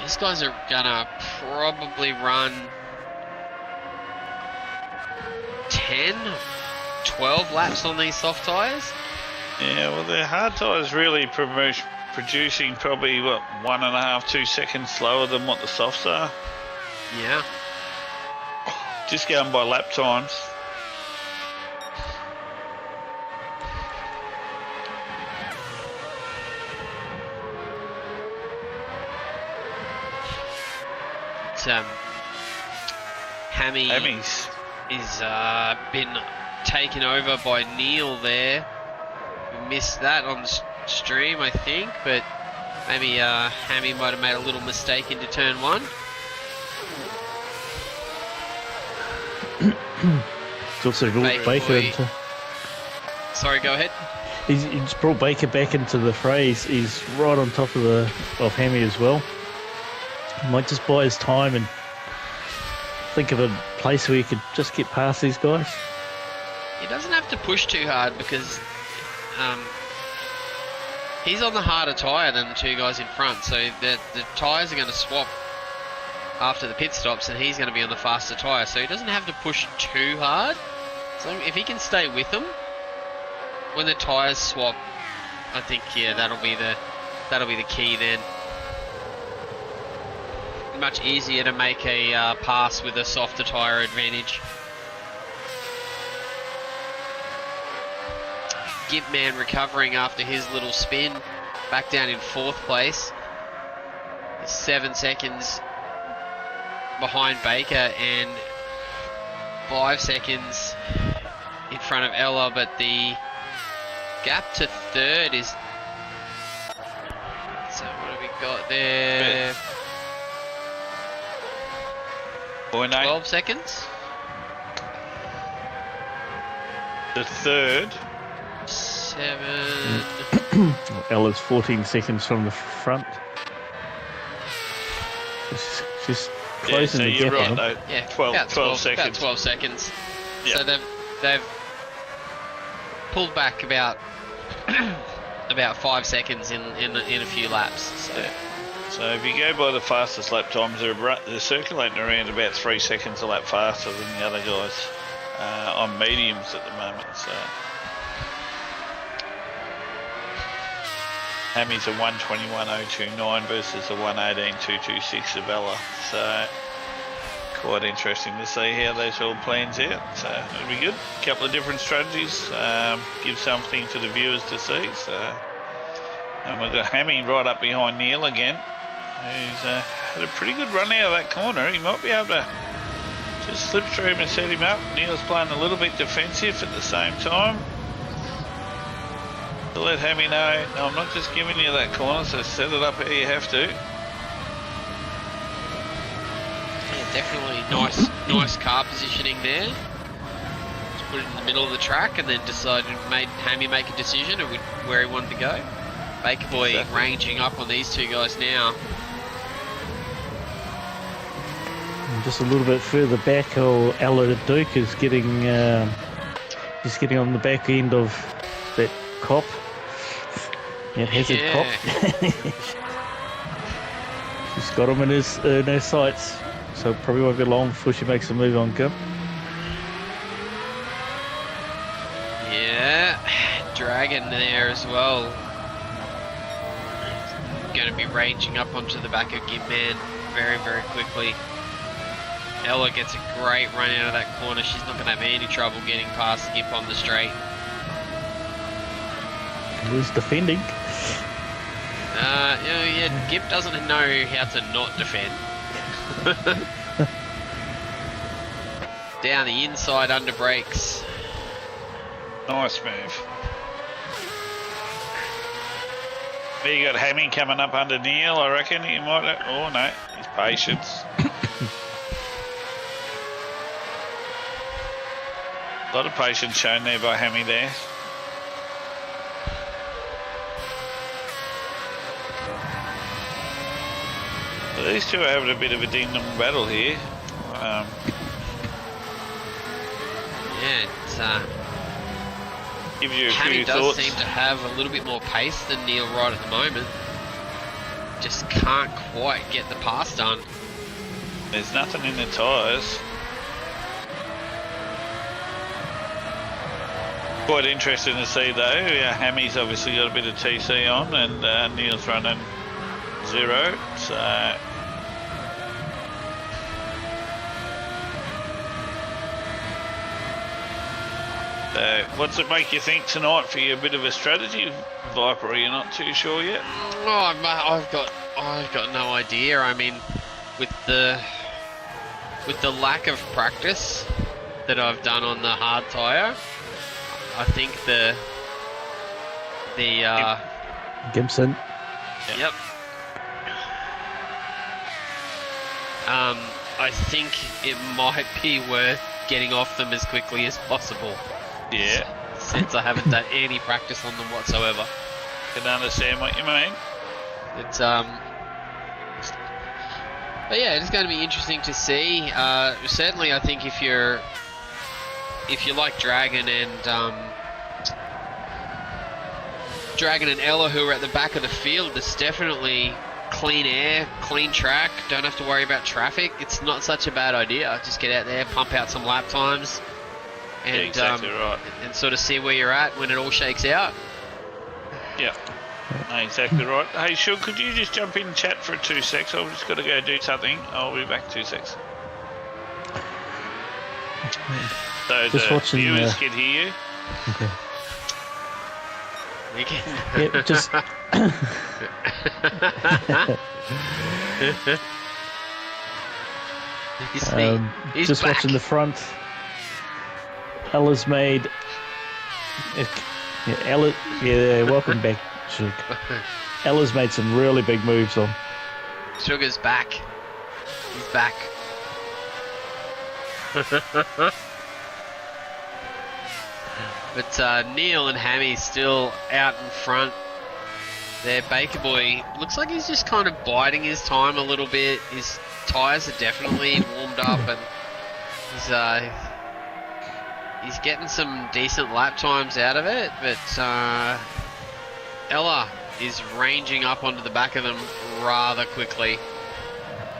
these guys are gonna probably run 10, 12 laps on these soft tyres. Yeah, well, the hard tyres really producing probably, what, 1.5, 2 seconds slower than what the softs are. Yeah. Just going by lap times. Hammy's is been taken over by Neil there. We missed that on the stream, I think, but maybe Hammy might have made a little mistake into turn 1. It's also brought Baker into... Sorry, go ahead. He's brought Baker back into the fray. He's right on top of Hammy as well. He might just buy his time and think of a place where you could just get past these guys. He doesn't have to push too hard because he's on the harder tyre than the two guys in front, so the tyres are going to swap after the pit stops and he's going to be on the faster tyre, so he doesn't have to push too hard. So if he can stay with them when the tyres swap, I think that'll be the key then. Much easier to make a pass with a softer tyre advantage. Gimpman recovering after his little spin, back down in 4th place. He's 7 seconds behind Baker and 5 seconds in front of Ella, but the gap to 3rd is... So what have we got there? 12 seconds? The 3rd. 7. Ella's 14 seconds from the front. She's closing the gap. Right, though. Yeah, 12 seconds. About 12 seconds. Yep. So they've pulled back about 5 seconds in a few laps. So if you go by the fastest lap times, they're circulating around about 3 seconds a lap faster than the other guys on mediums at the moment. So Hammy's a 1:21.029 versus a 1:18.226 of Ella. So quite interesting to see how those all plans out. So it'll be good. A couple of different strategies. Give something for the viewers to see. So and we've got Hammy right up behind Neil again. He's had a pretty good run out of that corner. He might be able to just slip through him and set him up. Neil's playing a little bit defensive at the same time. To let Hammy know, no, I'm not just giving you that corner, so set it up how you have to. Yeah, definitely nice car positioning there. Just put it in the middle of the track and then made Hammy make a decision of where he wanted to go. Baker Boy ranging up on these two guys now. And just a little bit further back, Ella Duke is getting he's getting on the back end of that cop. That hazard cop. She's got him in her sights, so it probably won't be long before she makes a move on Gimp. Yeah, Dragon there as well. Going to be ranging up onto the back of Gimpman very, very quickly. Ella gets a great run out of that corner. She's not going to have any trouble getting past Gimp on the straight. Who's defending? Yeah, Gimp doesn't know how to not defend. Down the inside under brakes. Nice move. There you got Hammy coming up under Neil, I reckon. He might have, oh no, his patience. A lot of patience shown there by Hammy there. So these two are having a bit of a ding-dong battle here. Yeah, it's, gives you a Hammy few does thoughts. seem to have a little bit more pace than Neil right at the moment. Just can't quite get the pass done. There's nothing in the tyres. Quite interesting to see though. Hammy's obviously got a bit of TC on, and Neil's running 0. So what's it make you think tonight for you? A bit of a strategy, Viper? Are you not too sure yet? Oh, I've got no idea. I mean, with the lack of practice that I've done on the hard tyre, I think the Gibson. Yep. I think it might be worth getting off them as quickly as possible. Yeah. Since I haven't done any practice on them whatsoever. Can understand what you mean. It's but yeah, it's going to be interesting to see. Certainly, I think if you like Dragon and Ella, who are at the back of the field, it's definitely clean air, clean track. Don't have to worry about traffic. It's not such a bad idea. Just get out there, pump out some lap times, and Yeah, exactly right. and sort of see where you're at when it all shakes out. Yeah. No, exactly right. Hey, Sean, could you just jump in and chat for 2 secs? I've just got to go do something. I'll be back 2 secs. So Just the watching, viewers can hear you. Okay. We can. Yeah, just He's just back. watching the front. Ella's made. Yeah, Ella. Yeah, welcome back, Sugar. Ella's made some really big moves on. Sugar's back. He's back. But Neil and Hammy still out in front. There, Baker Boy looks like he's just kind of biding his time a little bit. His tyres are definitely warmed up, and he's getting some decent lap times out of it. But Ella is ranging up onto the back of them rather quickly.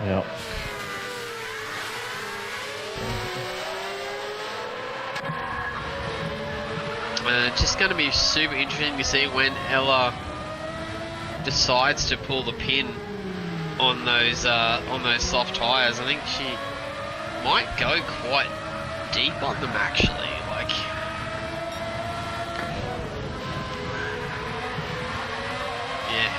Yeah. Just going to be super interesting to see when Ella decides to pull the pin on those soft tyres. I think she might go quite deep on them actually. Like, yeah,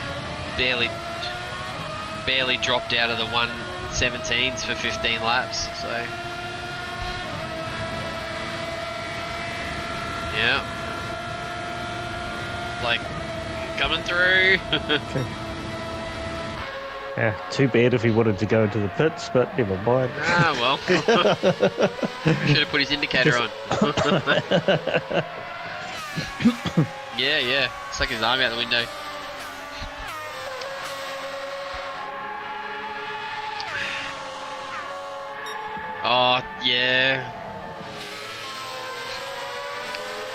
barely dropped out of the 117s for 15 laps. So yeah. Like, coming through. Okay. Yeah, too bad if he wanted to go into the pits, but never mind. Ah, well. Should have put his indicator on. Yeah. Stuck his arm out the window. Oh, yeah.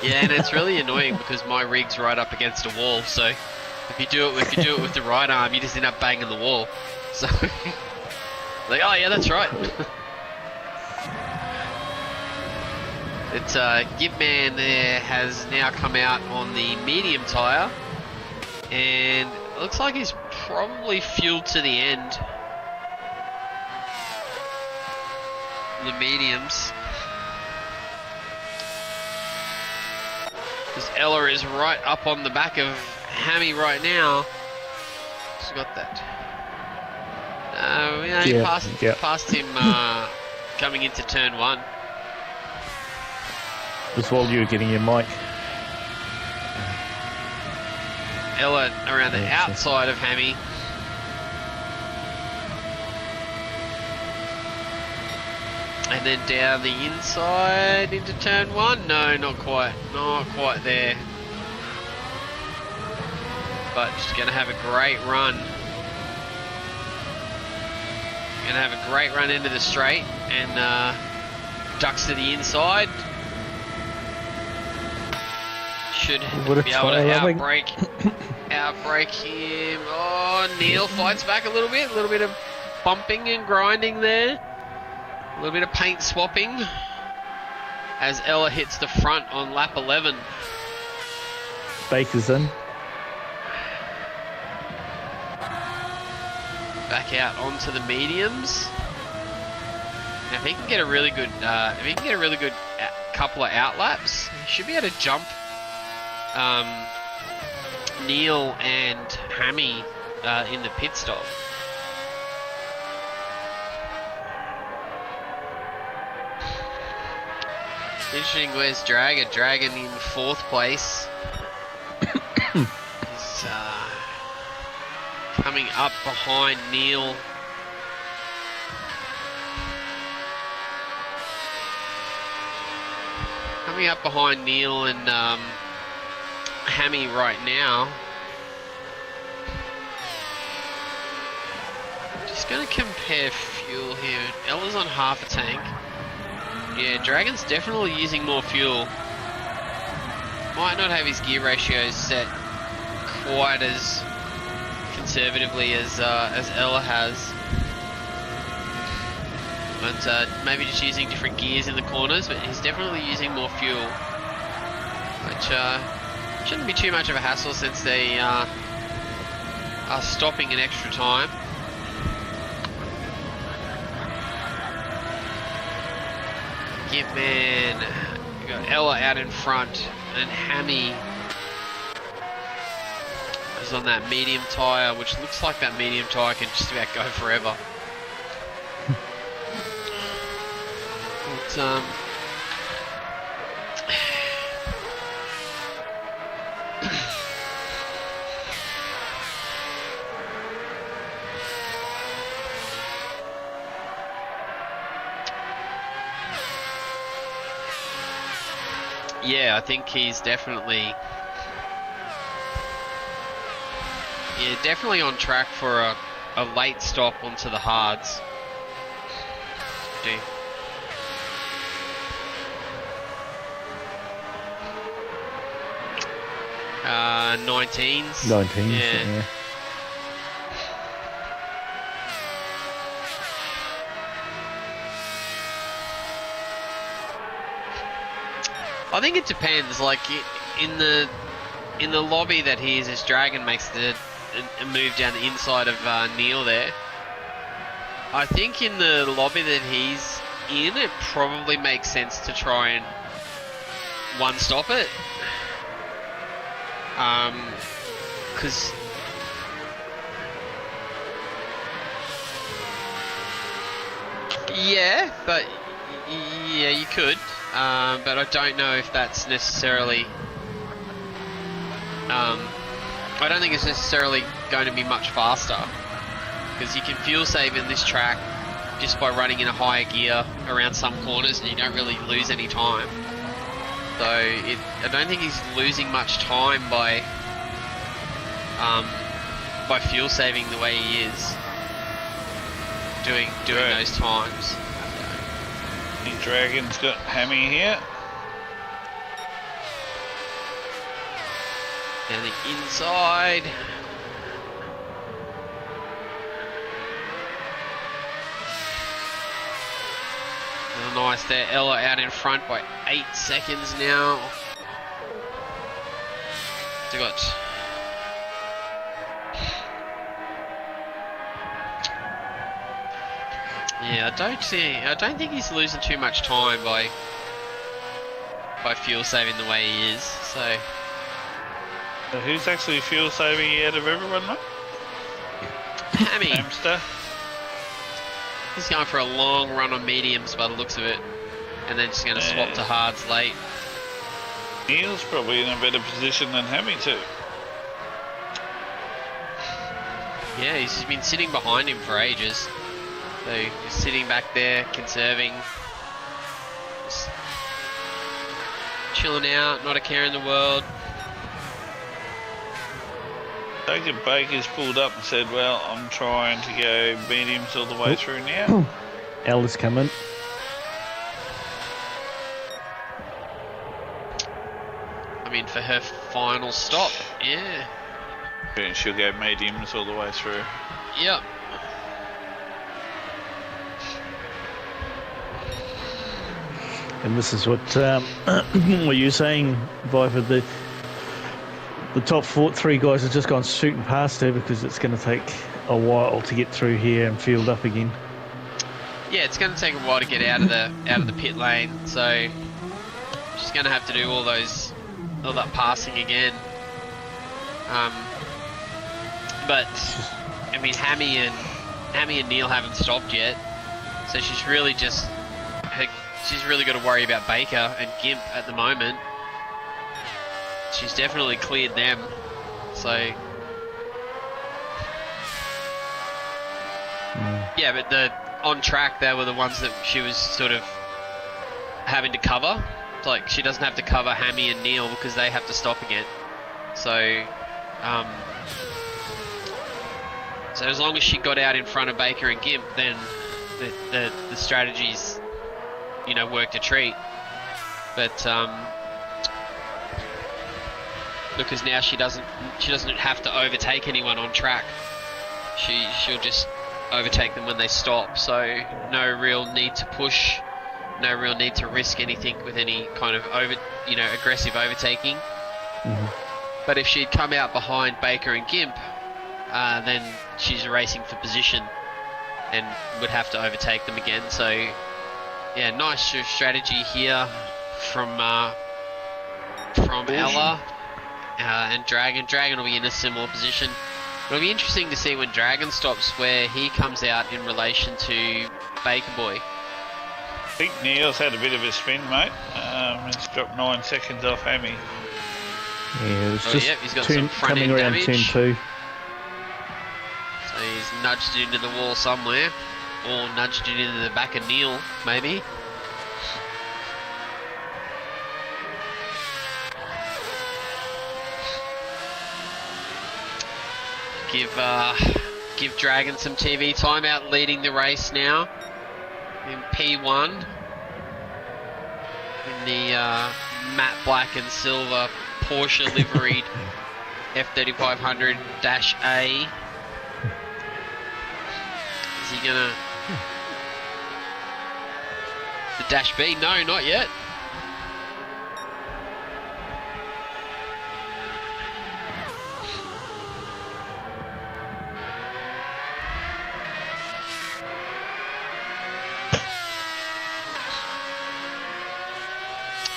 Yeah, and it's really annoying because my rig's right up against a wall, so if you do it with the right arm, you just end up banging the wall. So like, oh yeah, that's right. It's Gibman there has now come out on the medium tyre, and it looks like he's probably fueled to the end. The mediums. Because Ella is right up on the back of Hammy right now. She's got that. He passed him coming into turn 1. Just while you were getting your mic. Ella around the outside of Hammy. And then down the inside into turn 1. No, not quite. Not quite there. but she's going to have a great run. Going to have a great run into the straight and ducks to the inside. Should be able to outbrake him. Oh, Neil fights back a little bit of bumping and grinding there. A little bit of paint swapping as Ella hits the front on lap 11. Baker's in. Back out onto the mediums. Now if he can get a really good, couple of outlaps, he should be able to jump Neil and Hammy in the pit stop. Interesting, where's Dragon? Dragon in 4th place. He's coming up behind Neil. Coming up behind Neil and Hammy right now. Just going to compare fuel here. Ella's on half a tank. Yeah, Dragon's definitely using more fuel. Might not have his gear ratios set quite as conservatively as Ella has. But maybe just using different gears in the corners, but he's definitely using more fuel. Which shouldn't be too much of a hassle since they are stopping an extra time. Man, we got Ella out in front, and Hammy is on that medium tyre, which looks like that medium tyre can just about go forever. But, yeah, I think he's definitely on track for a late stop onto the hards. 19s. 19s, yeah. I think it depends. Like in the lobby that he is, as Dragon makes a move down the inside of Neil there. I think in the lobby that he's in, it probably makes sense to try and one stop it. Because yeah, but yeah, you could. But I don't know if that's necessarily. I don't think it's necessarily going to be much faster, because you can fuel save in this track just by running in a higher gear around some corners, and you don't really lose any time. So I don't think he's losing much time by fuel saving the way he is doing those times. The Dragon's got Hammy here. Down the inside. Oh, nice there. Ella out in front by 8 seconds now. They got. Yeah, I don't think he's losing too much time by fuel saving the way he is. So who's actually fuel saving out of everyone, mate? Hammy. Hamster. He's going for a long run on mediums by the looks of it, and then just going to swap to hards late. Neil's probably in a better position than Hammy too. Yeah, he's been sitting behind him for ages. So he's sitting back there, conserving, just chilling out, not a care in the world. Take it, Baker's pulled up and said, well, I'm trying to go mediums all the way through now. Ella's coming. I mean, for her final stop, yeah. And she'll go mediums all the way through. Yep. And this is what what you're saying, Viper. The top three guys have just gone shooting past her because it's going to take a while to get through here and field up again. Yeah, it's going to take a while to get out of the pit lane, so she's going to have to do all that passing again. But I mean, Hammy and Neil haven't stopped yet, so she's really got to worry about Baker and Gimp at the moment. She's definitely cleared them, so yeah. But on track, they were the ones that she was sort of having to cover. Like, she doesn't have to cover Hammy and Neil because they have to stop again. So, so as long as she got out in front of Baker and Gimp, then the strategies, worked a treat. But because now she doesn't have to overtake anyone on track. She'll just overtake them when they stop. So no real need to push, no real need to risk anything with any kind of aggressive overtaking. Mm-hmm. But if she'd come out behind Baker and Gimp, then she's racing for position and would have to overtake them again. So yeah, nice strategy here from Ella. And Dragon will be in a similar position. It'll be interesting to see when Dragon stops where he comes out in relation to Baker Boy. I think Neil's had a bit of a spin, mate. He's dropped 9 seconds off Hammy. Yeah, it's just he's got some front coming end around damage. turn 2. So he's nudged it into the wall somewhere, or nudged it into the back of Neil, maybe. Give Dragon some TV time, out leading the race now in P1 in the matte black and silver Porsche liveried F3500-A. Is he gonna the Dash B? No, not yet.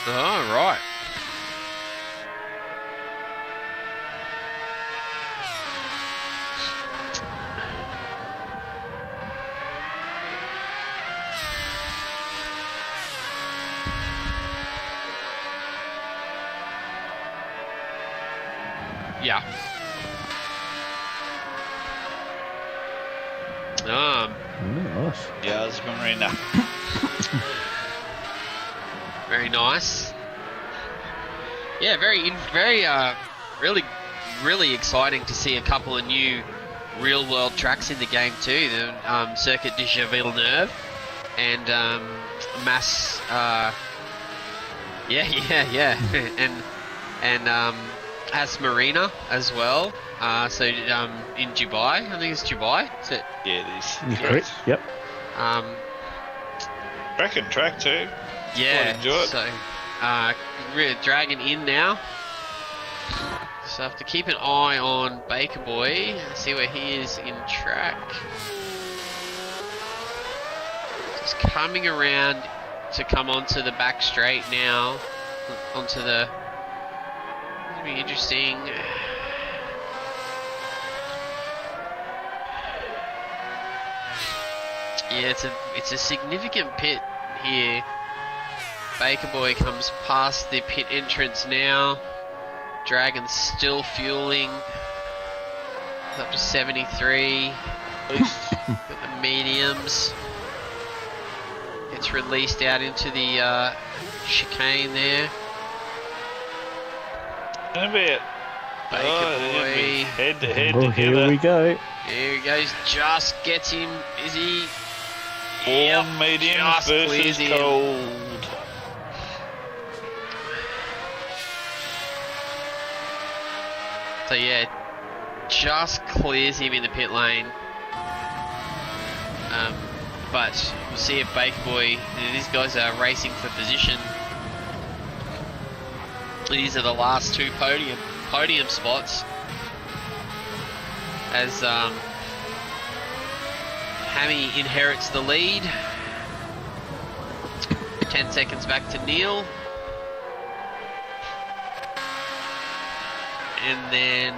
Oh, right. Yeah. Nice. Yes, Marina. Very nice. Yeah, really exciting to see a couple of new real-world tracks in the game too. The Circuit de Villeneuve and Mass. and As Marina as well. So in Dubai, I think it's Dubai. Is it? Yeah, it is. You're correct. Yep. Track and track too. Yeah. Enjoy it. So Dragon in now. So I have to keep an eye on Baker Boy, see where he is in track. Just coming around to come onto the back straight now, onto the. It'll be interesting. Yeah, it's a significant pit here. Baker Boy comes past the pit entrance now. Dragon's still fueling. It's up to 73. Got the mediums. Gets released out into the chicane there. In about Baker boy. Head to head Oh, together. here we go. Here he goes. Just gets him. Is he? Warm medium just versus clears him. cold. So yeah, just clears him in the pit lane. But we'll see if Baker Boy, these guys are racing for position. These are the last two podium spots. As Hammy inherits the lead. 10 seconds back to Neil. And then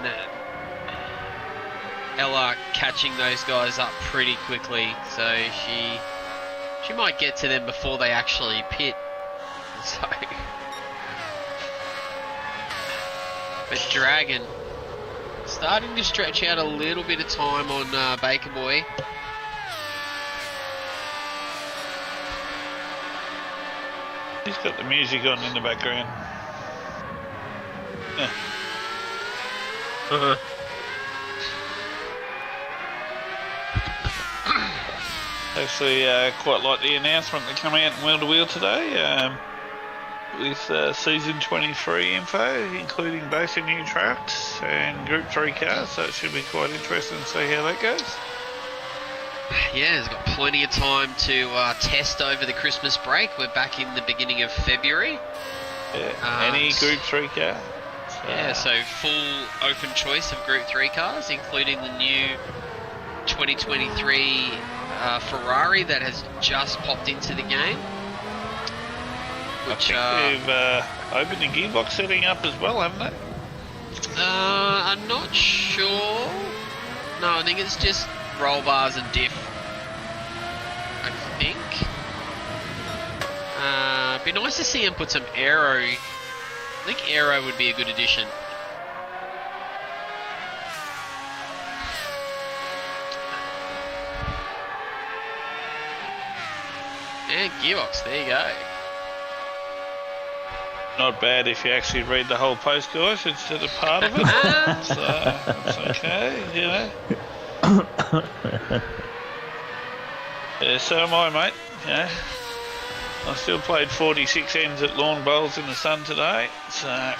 Ella catching those guys up pretty quickly, so she might get to them before they actually pit. So, but Dragon starting to stretch out a little bit of time on Baker Boy. He's got the music on in the background. Yeah. Actually, quite like the announcement that came out in Wheel to Wheel today with season 23 info, including both the new trucks and Group 3 cars, so it should be quite interesting to see how that goes. Yeah, it's got plenty of time to test over the Christmas break. We're back in the beginning of February. Yeah, any Group 3 car. Yeah, so full open choice of Group 3 cars, including the new 2023 Ferrari that has just popped into the game. Which, I think they've opened the gearbox setting up as well, haven't they? I'm not sure. No, I think it's just roll bars and diff. I think. It'd be nice to see him put some aero. I think aero would be a good addition. And gearbox, there you go. Not bad if you actually read the whole post, guys, instead of part of it. So it's okay, you know. Yeah, so am I, mate. Yeah. I still played 46 ends at lawn bowls in the sun today, so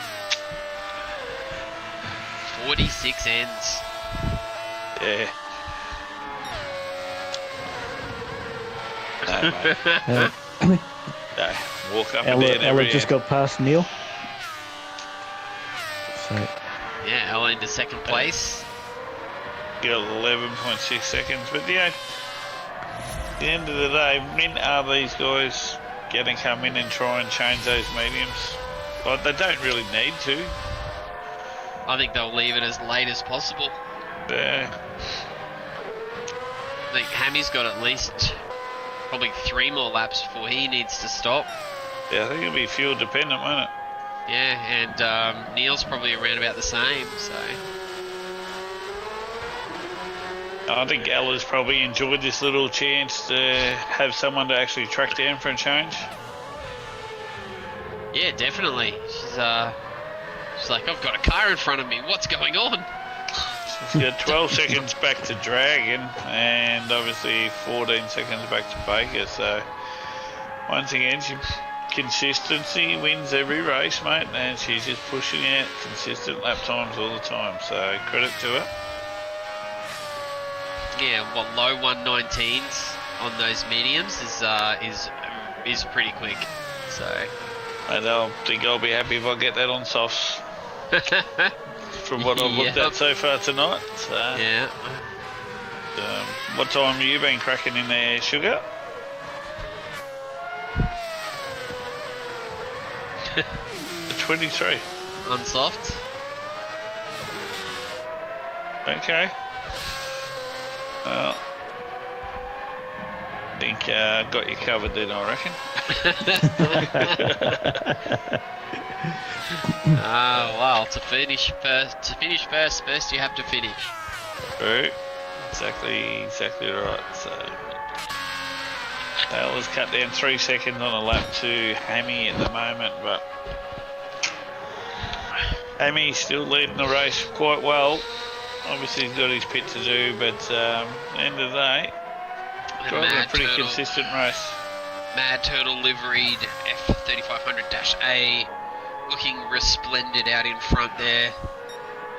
46 ends. yeah. No, mate. No, walk up and down Ella every just end. got past Neil. So Yeah, Ella into second place. Got 11.6 seconds, but yeah, at the end of the day, when are these guys going to come in and try and change those mediums? Well, they don't really need to. I think they'll leave it as late as possible. Yeah. I think Hammy's got at least probably 3 more laps before he needs to stop. Yeah, I think it'll be fuel dependent, won't it? Yeah, and Neil's probably around about the same, so... I think Ella's probably enjoyed this little chance to have someone to actually track down for a change. Yeah, definitely. She's like, I've got a car in front of me, what's going on? She's got 12 seconds back to Dragon and obviously 14 seconds back to Baker, so once again, consistency wins every race, mate, and she's just pushing out consistent lap times all the time, so credit to her. Yeah, low 119s on those mediums is pretty quick, so... And I think I'll be happy if I get that on softs from what I've looked at so far tonight. So, yeah. What time have you been cracking in there, Sugar? The 23. On soft. Okay. Well, I think got you covered then, I reckon. Well, to finish first you have to finish. True. Exactly right. So Ella's cut down 3 seconds on a lap to Hammy at the moment, but Amy's still leading the race quite well. Obviously, he's got his pit to do, but at the end of the day, driving a pretty consistent race. Mad Turtle liveried F3500-A, looking resplendent out in front there,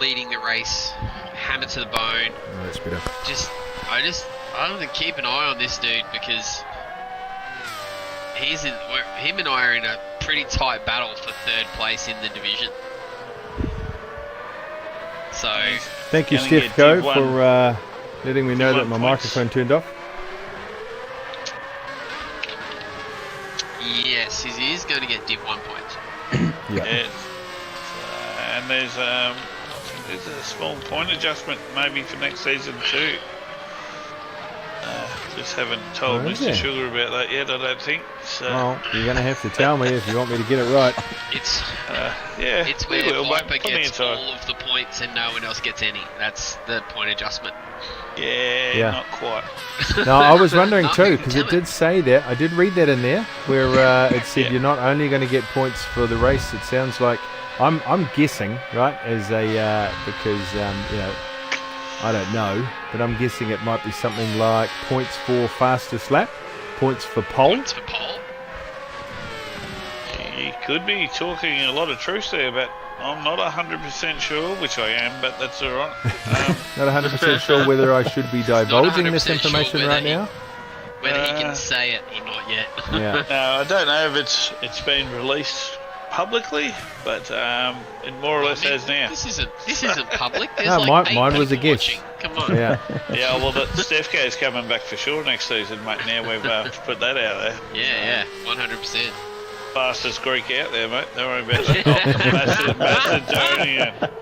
leading the race, hammer to the bone. Oh, that's better. I'm gonna keep an eye on this dude because him and I are in a pretty tight battle for third place in the division. So thank you, Stefko, for letting me know that my microphone turned off. yes, he is going to get Div 1 points. Yeah. Yes. And there's a small point adjustment maybe for next season too. Just haven't told Mr. Sugar about that yet, I don't think. So. Well, you're going to have to tell me if you want me to get it right. It's it's where Viper gets all of the points and no one else gets any. That's the point adjustment. Yeah. Not quite. No, I was wondering too, because it did say that. I did read that in there, where it said you're not only going to get points for the race. It sounds like I'm guessing, right, as a because I don't know, but I'm guessing it might be something like points for fastest lap, points for pole. Points for pole. You could be talking a lot of truth there, but I'm not 100% sure, which I am, but that's all right. Not 100% sure whether I should be divulging this information right now. Whether he can say it or not yet. Yeah. No, I don't know if it's been released publicly, but it more or less has now. This isn't public. There's No, like mine was a guess. watching. Come on. Yeah. Yeah, well, Stefko's coming back for sure next season, mate. Now we've put that out there. Yeah, 100%. Fastest Greek out there, mate. Don't worry about that.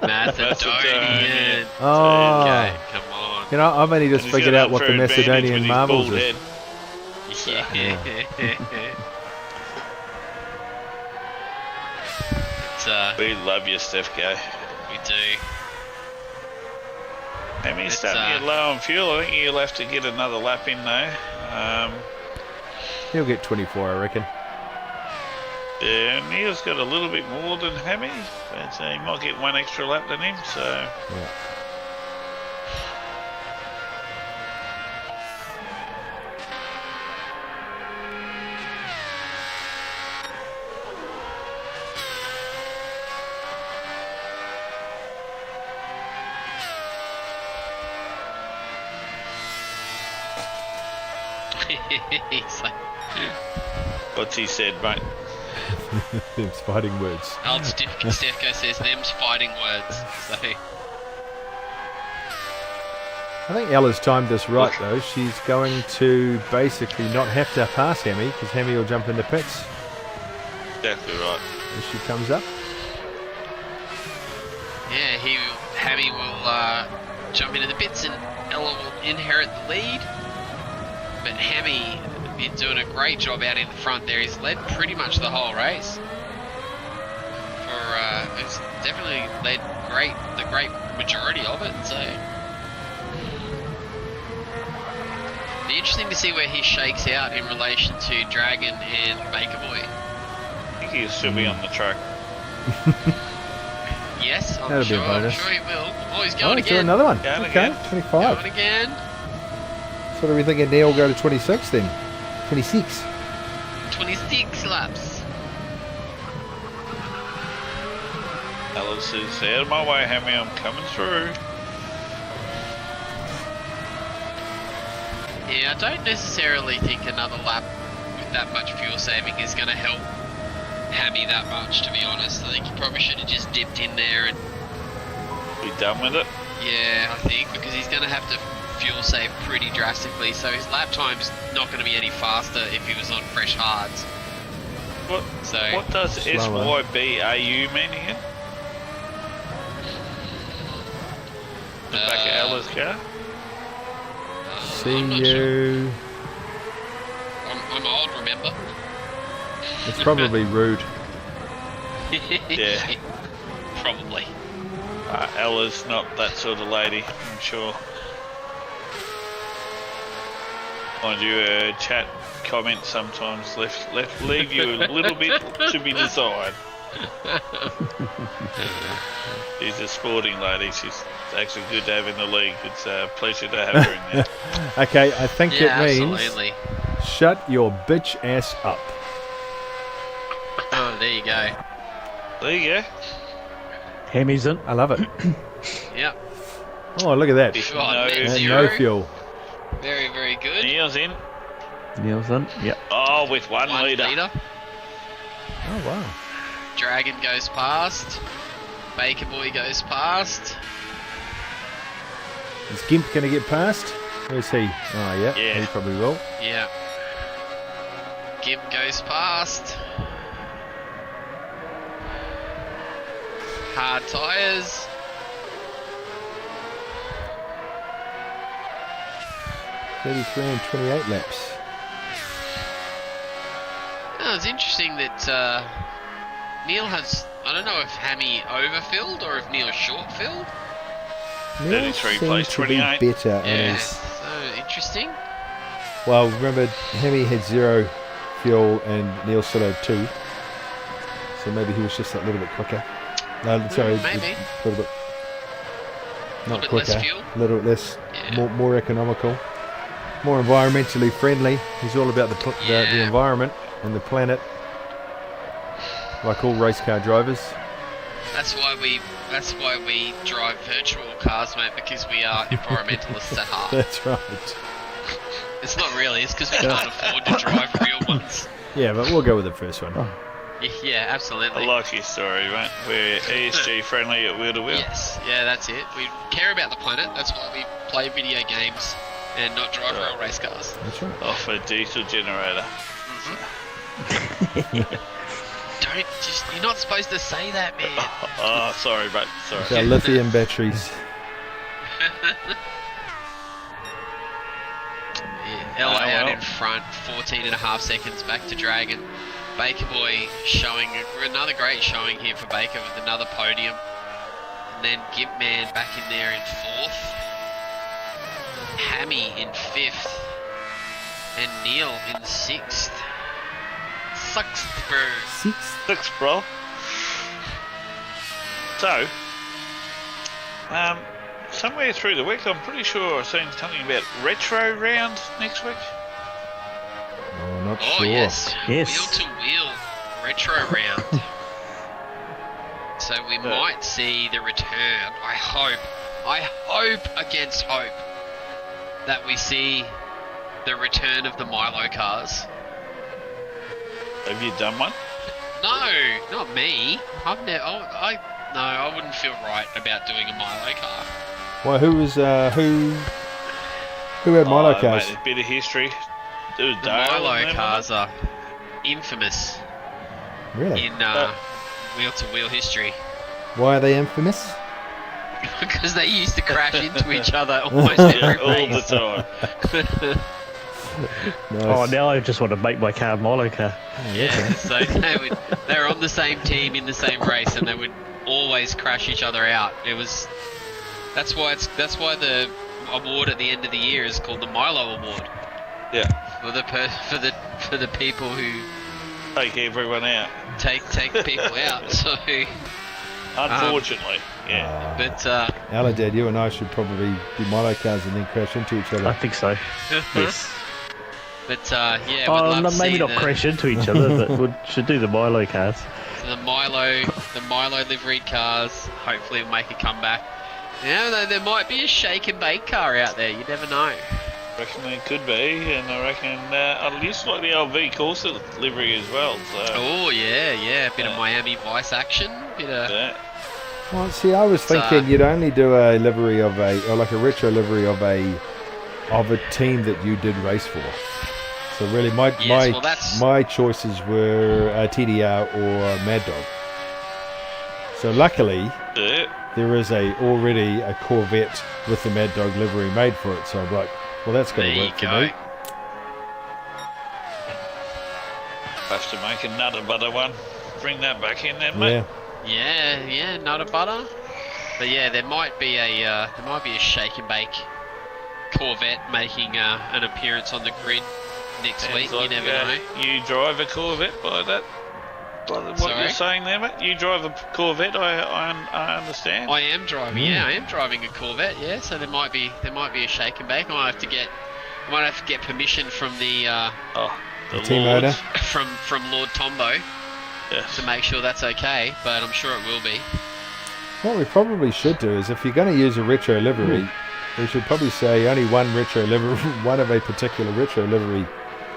Macedonian. Oh. Okay, come on. You know, I've only just figured out what the Macedonian marbles is. Yeah. We love you, Stefko. We do. I mean, it's starting to get low on fuel. I think you'll have to get another lap in though. He'll get 24, I reckon. Yeah, Neil's got a little bit more than Hammy, but he might get one extra lap than him, so... Yeah. He's like... What's he said, mate? Them's fighting words. Old Stefko says them's fighting words. So I think Ella's timed this right though. She's going to basically not have to pass Hammy because Hammy will jump into pits. Exactly right. As she comes up. yeah, Hammy will jump into the pits and Ella will inherit the lead. But Hammy been doing a great job out in the front there. He's led pretty much the whole race. He's definitely led the great majority of it. So be interesting to see where he shakes out in relation to Dragon and Baker Boy. I think he'll still be on the track. Yes, I'm That'll be a bonus. sure he will. Oh, he's going He's again. doing another one. Going Okay, again. 25. Going again. So do we think Neil will go to 26 then? 26. 26 laps. Alice says, out of my way, Hammy, I'm coming through. Yeah, I don't necessarily think another lap with that much fuel saving is going to help Hammy that much, to be honest. I think he probably should have just dipped in there and... Be done with it. Yeah, I think, because he's going to have to fuel save pretty drastically, so his lap time's not going to be any faster if he was on fresh hards. What does Slower. SYBAU mean again? The back of Ella's car? See I'm not you. sure. I'm old, remember? It's probably rude. Yeah. Probably. Ella's not that sort of lady, I'm sure. Mind you, chat comments sometimes leave you a little bit to be desired. She's a sporting lady. She's actually good to have in the league. It's a pleasure to have her in there. Okay, I think Yeah, it means absolutely. shut your bitch ass up. Oh, there you go. There you go. Hemi's in. I love it. Yep. Oh, look at that. If Oh, no, net And zero. no fuel. Very, very good. Neil's in. Neil's in. Yep. Oh, with 1 1 litre. litre. Oh, wow. Dragon goes past. Baker Boy goes past. Is Gimp going to get past? Where's he? Oh, yeah. Yeah. He probably will. Yeah. Gimp goes past. Hard tyres. $33 and 28 laps. Oh, it's interesting that Neil has. I don't know if Hammy overfilled or if Neil short-filled. Neil 33 seemed plays to be 28. better on Yeah, his... so interesting. Well, remember, Hemi had 0 fuel and Neil still had 2. So maybe he was just a little bit quicker. No, sorry, maybe. a little bit... Not bit quicker, less fuel? a little bit less, Yeah. more economical, more environmentally friendly. He's all about the Yeah. environment and the planet, like all race car drivers. That's why we drive virtual cars, mate, because we are environmentalists at heart. That's right. It's not really. It's because we can't afford to drive real ones. Yeah, but we'll go with the first one. Yeah, absolutely. I like your story, mate. We're ESG friendly at Wheel to Wheel. Yes, yeah, that's it. We care about the planet. That's why we play video games and not drive real race cars. That's right. Off a diesel generator. You're not supposed to say that, man. Oh, sorry, mate. Our Sorry. lithium batteries. Ella Oh, out well. in front, 14.5 seconds back to Dragon. Baker Boy showing another great showing here for Baker with another podium. And then Gimp Man back in there in 4th. Hammy in 5th. And Neil in 6th. Sucks, bro. 6, bro. So, somewhere through the week, I'm pretty sure I've seen something about retro round next week. Oh, not Oh, sure. yes. Yes. Wheel to wheel retro round. So we might see the return. I hope against hope that we see the return of the Milo cars. Have you done one? No, not me. I wouldn't feel right about doing a Milo car. Well, who was who had Milo cars? Mate, a bit of history. There was The Dale and Milo them, cars are infamous Really? in wheel-to-wheel history. Why are they infamous? Because they used to crash into each other almost every all the race. time. Nice. Oh, now I just want to make my car a Milo car. Yeah, so they were on the same team in the same race, and they would always crash each other out. That's why the award at the end of the year is called the Milo Award Yeah. for the people who Take everyone out. take people out. So, Unfortunately. Yeah. but Aladad, you and I should probably do Milo cars and then crash into each I other. think so. Yes. yeah, we'd Oh, love no, to maybe see not crash into each other, but we should do the Milo cars. the Milo liveried cars. Hopefully, will make a comeback. Yeah, there might be a shake and bake car out there. You never know. Reckon there could be, and I reckon I used to like the old V Corsa livery as well. So Oh yeah, a bit of Miami Vice action, bit of yeah. Well, see, I was thinking you'd only do a livery of a retro livery of a team that you did race for. So really, my choices were TDR or Mad Dog. So luckily, there is already a Corvette with the Mad Dog livery made for it. So I'm like, well, that's going to work for me. Have to make another butter one. Bring that back in then, mate. Yeah, not a butter. But yeah, there might be a shake and bake Corvette making an appearance on the grid next week. Like, you never know. You drive a Corvette by that? What Sorry? you're saying there, mate? You drive a Corvette, I understand. I am driving. Yeah, I am driving a Corvette. Yeah, so there might be a shake and bake. I might have to get permission from the The team Lords. owner. from Lord Tombo Yes. to make sure that's okay. But I'm sure it will be. What we probably should do is, if you're going to use a retro livery, we should probably say only one retro livery, one of a particular retro livery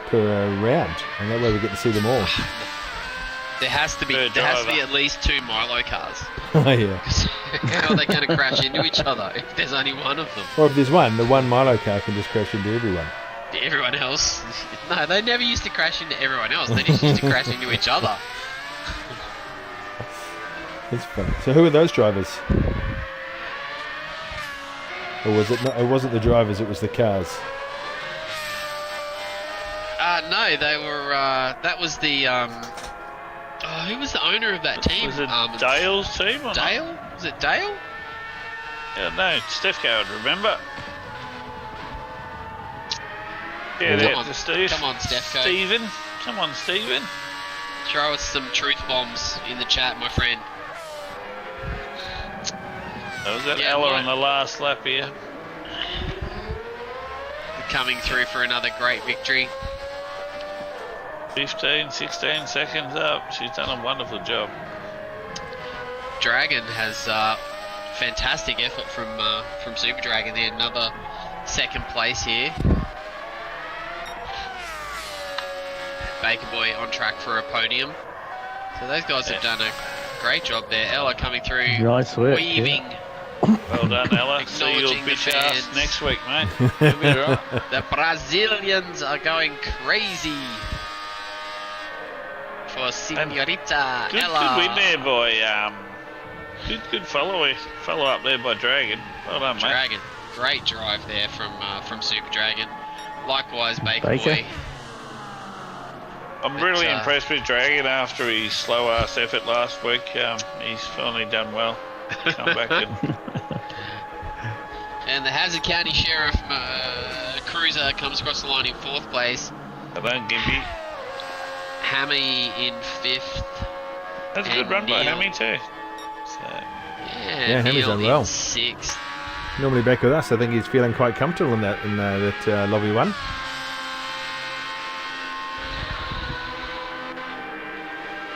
per round, and that way we get to see them all. There has to be at least 2 Milo cars. Oh yeah. How are they going to crash into each other if there's only one of them? Or if there's one, the one Milo car can just crash into everyone. Everyone else? No, they never used to crash into everyone else. They just used to crash into each other. It's fun. So who are those drivers? Or was it not? It wasn't the drivers. It was the cars. No, they were. That was the. Who was the owner of that team? Was it Dale's team? Or Dale? Not? Was it Dale? Yeah, no, Stefko would remember. Yeah, Come on, Steve. Come on, Stefko. Steven. Come on, Steven. Throw us some truth bombs in the chat, my friend. That was that Yeah, Ella right. on the last lap here. Coming through for another great victory. 15, 16 seconds up. She's done a wonderful job. Dragon has fantastic effort from Super Dragon there. Another second place here. Baker Boy on track for a podium. So those guys have done a great job there. Ella coming through, Nice work, weaving. Well done, Ella. See your Acknowledging the bitch ass fans. next week, mate. You'll be right. The Brazilians are going crazy for Senorita Good Ella. win there, boy. Good follow up there by Dragon. Well done, mate. Dragon, great drive there from Super Dragon. Likewise, Baker Baker. Boy. I'm really impressed with Dragon after his slow ass effort last week. He's finally done well. Come back And the Hazard County Sheriff Cruiser comes across the line in 4th place. I don't give you. Hammy in 5th. That's a good And run by Neil. Hammy too. So, Yeah, Hammy's Neil done well. in 6th. Normally back with us, I think he's feeling quite comfortable in that lobby one.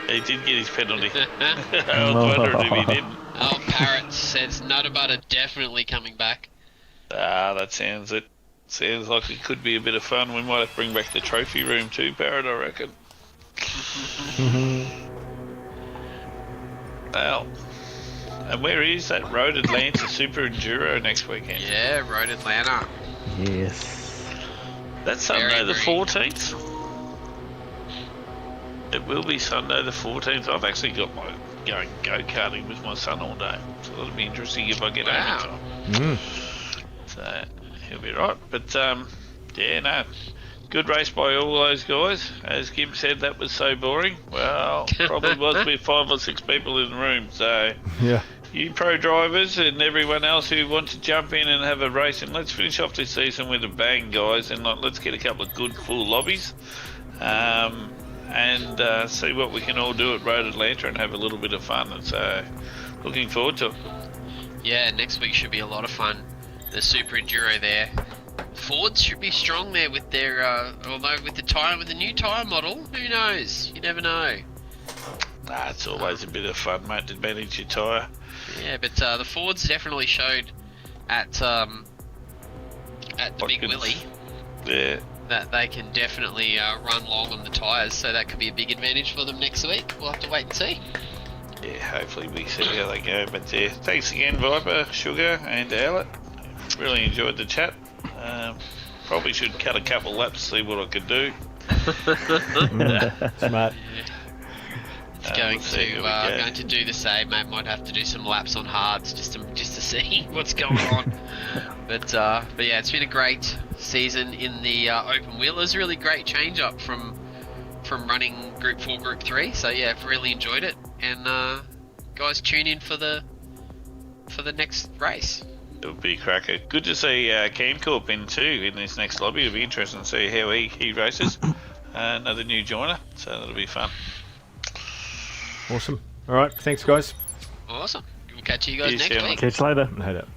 he did get his penalty. I was wondering if he didn't. Oh, Parrot says Nutter Butter definitely coming back. That sounds it. Sounds like it could be a bit of fun. We might have to bring back the trophy room too, Parrot, I reckon. Well, and where is that Road Atlanta Super Enduro next weekend? Yeah, Road Atlanta. Yes. That's Sunday Very, the very- 14th. It will be Sunday the 14th. I've actually got my going go-karting with my son all day, so that'll be interesting if I get Wow. home in time. So he'll be right. But yeah, no, good race by all those guys. As Kim said, that was so boring. Well, probably was with 5 or 6 people in the room. So Yeah. you pro drivers and everyone else who want to jump in and have a race, and let's finish off this season with a bang, guys, and let's get a couple of good full lobbies. And see what we can all do at Road Atlanta and have a little bit of fun. And so, looking forward to it. Yeah, next week should be a lot of fun. The Super Enduro there. Fords should be strong there with their, although with the new tyre model, who knows? You never know. It's always a bit of fun, mate, to manage your tyre. Yeah, but the Fords definitely showed at the Big Watkins. Willie Yeah. that they can definitely run long on the tyres, so that could be a big advantage for them next week. We'll have to wait and see. Yeah, hopefully we see how they go. But yeah, thanks again, Viper, Sugar, and Owlet. Really enjoyed the chat. Probably should cut a couple laps to see what I could do. Smart. Going let's see, here we go. going to do the same, mate. Might have to do some laps on hards just to see what's going on. But yeah, it's been a great season in the open wheel. It was a really great change up from running Group 4, Group 3. So yeah, I've really enjoyed it. And guys, tune in for the next race. It would be a cracker. Good to see Camcorp in too in this next lobby. It'll be interesting to see how he races. Another new joiner, so that'll be fun. Awesome. All right. Thanks, guys. Awesome. We'll catch you guys next week. Catch you later. No doubt.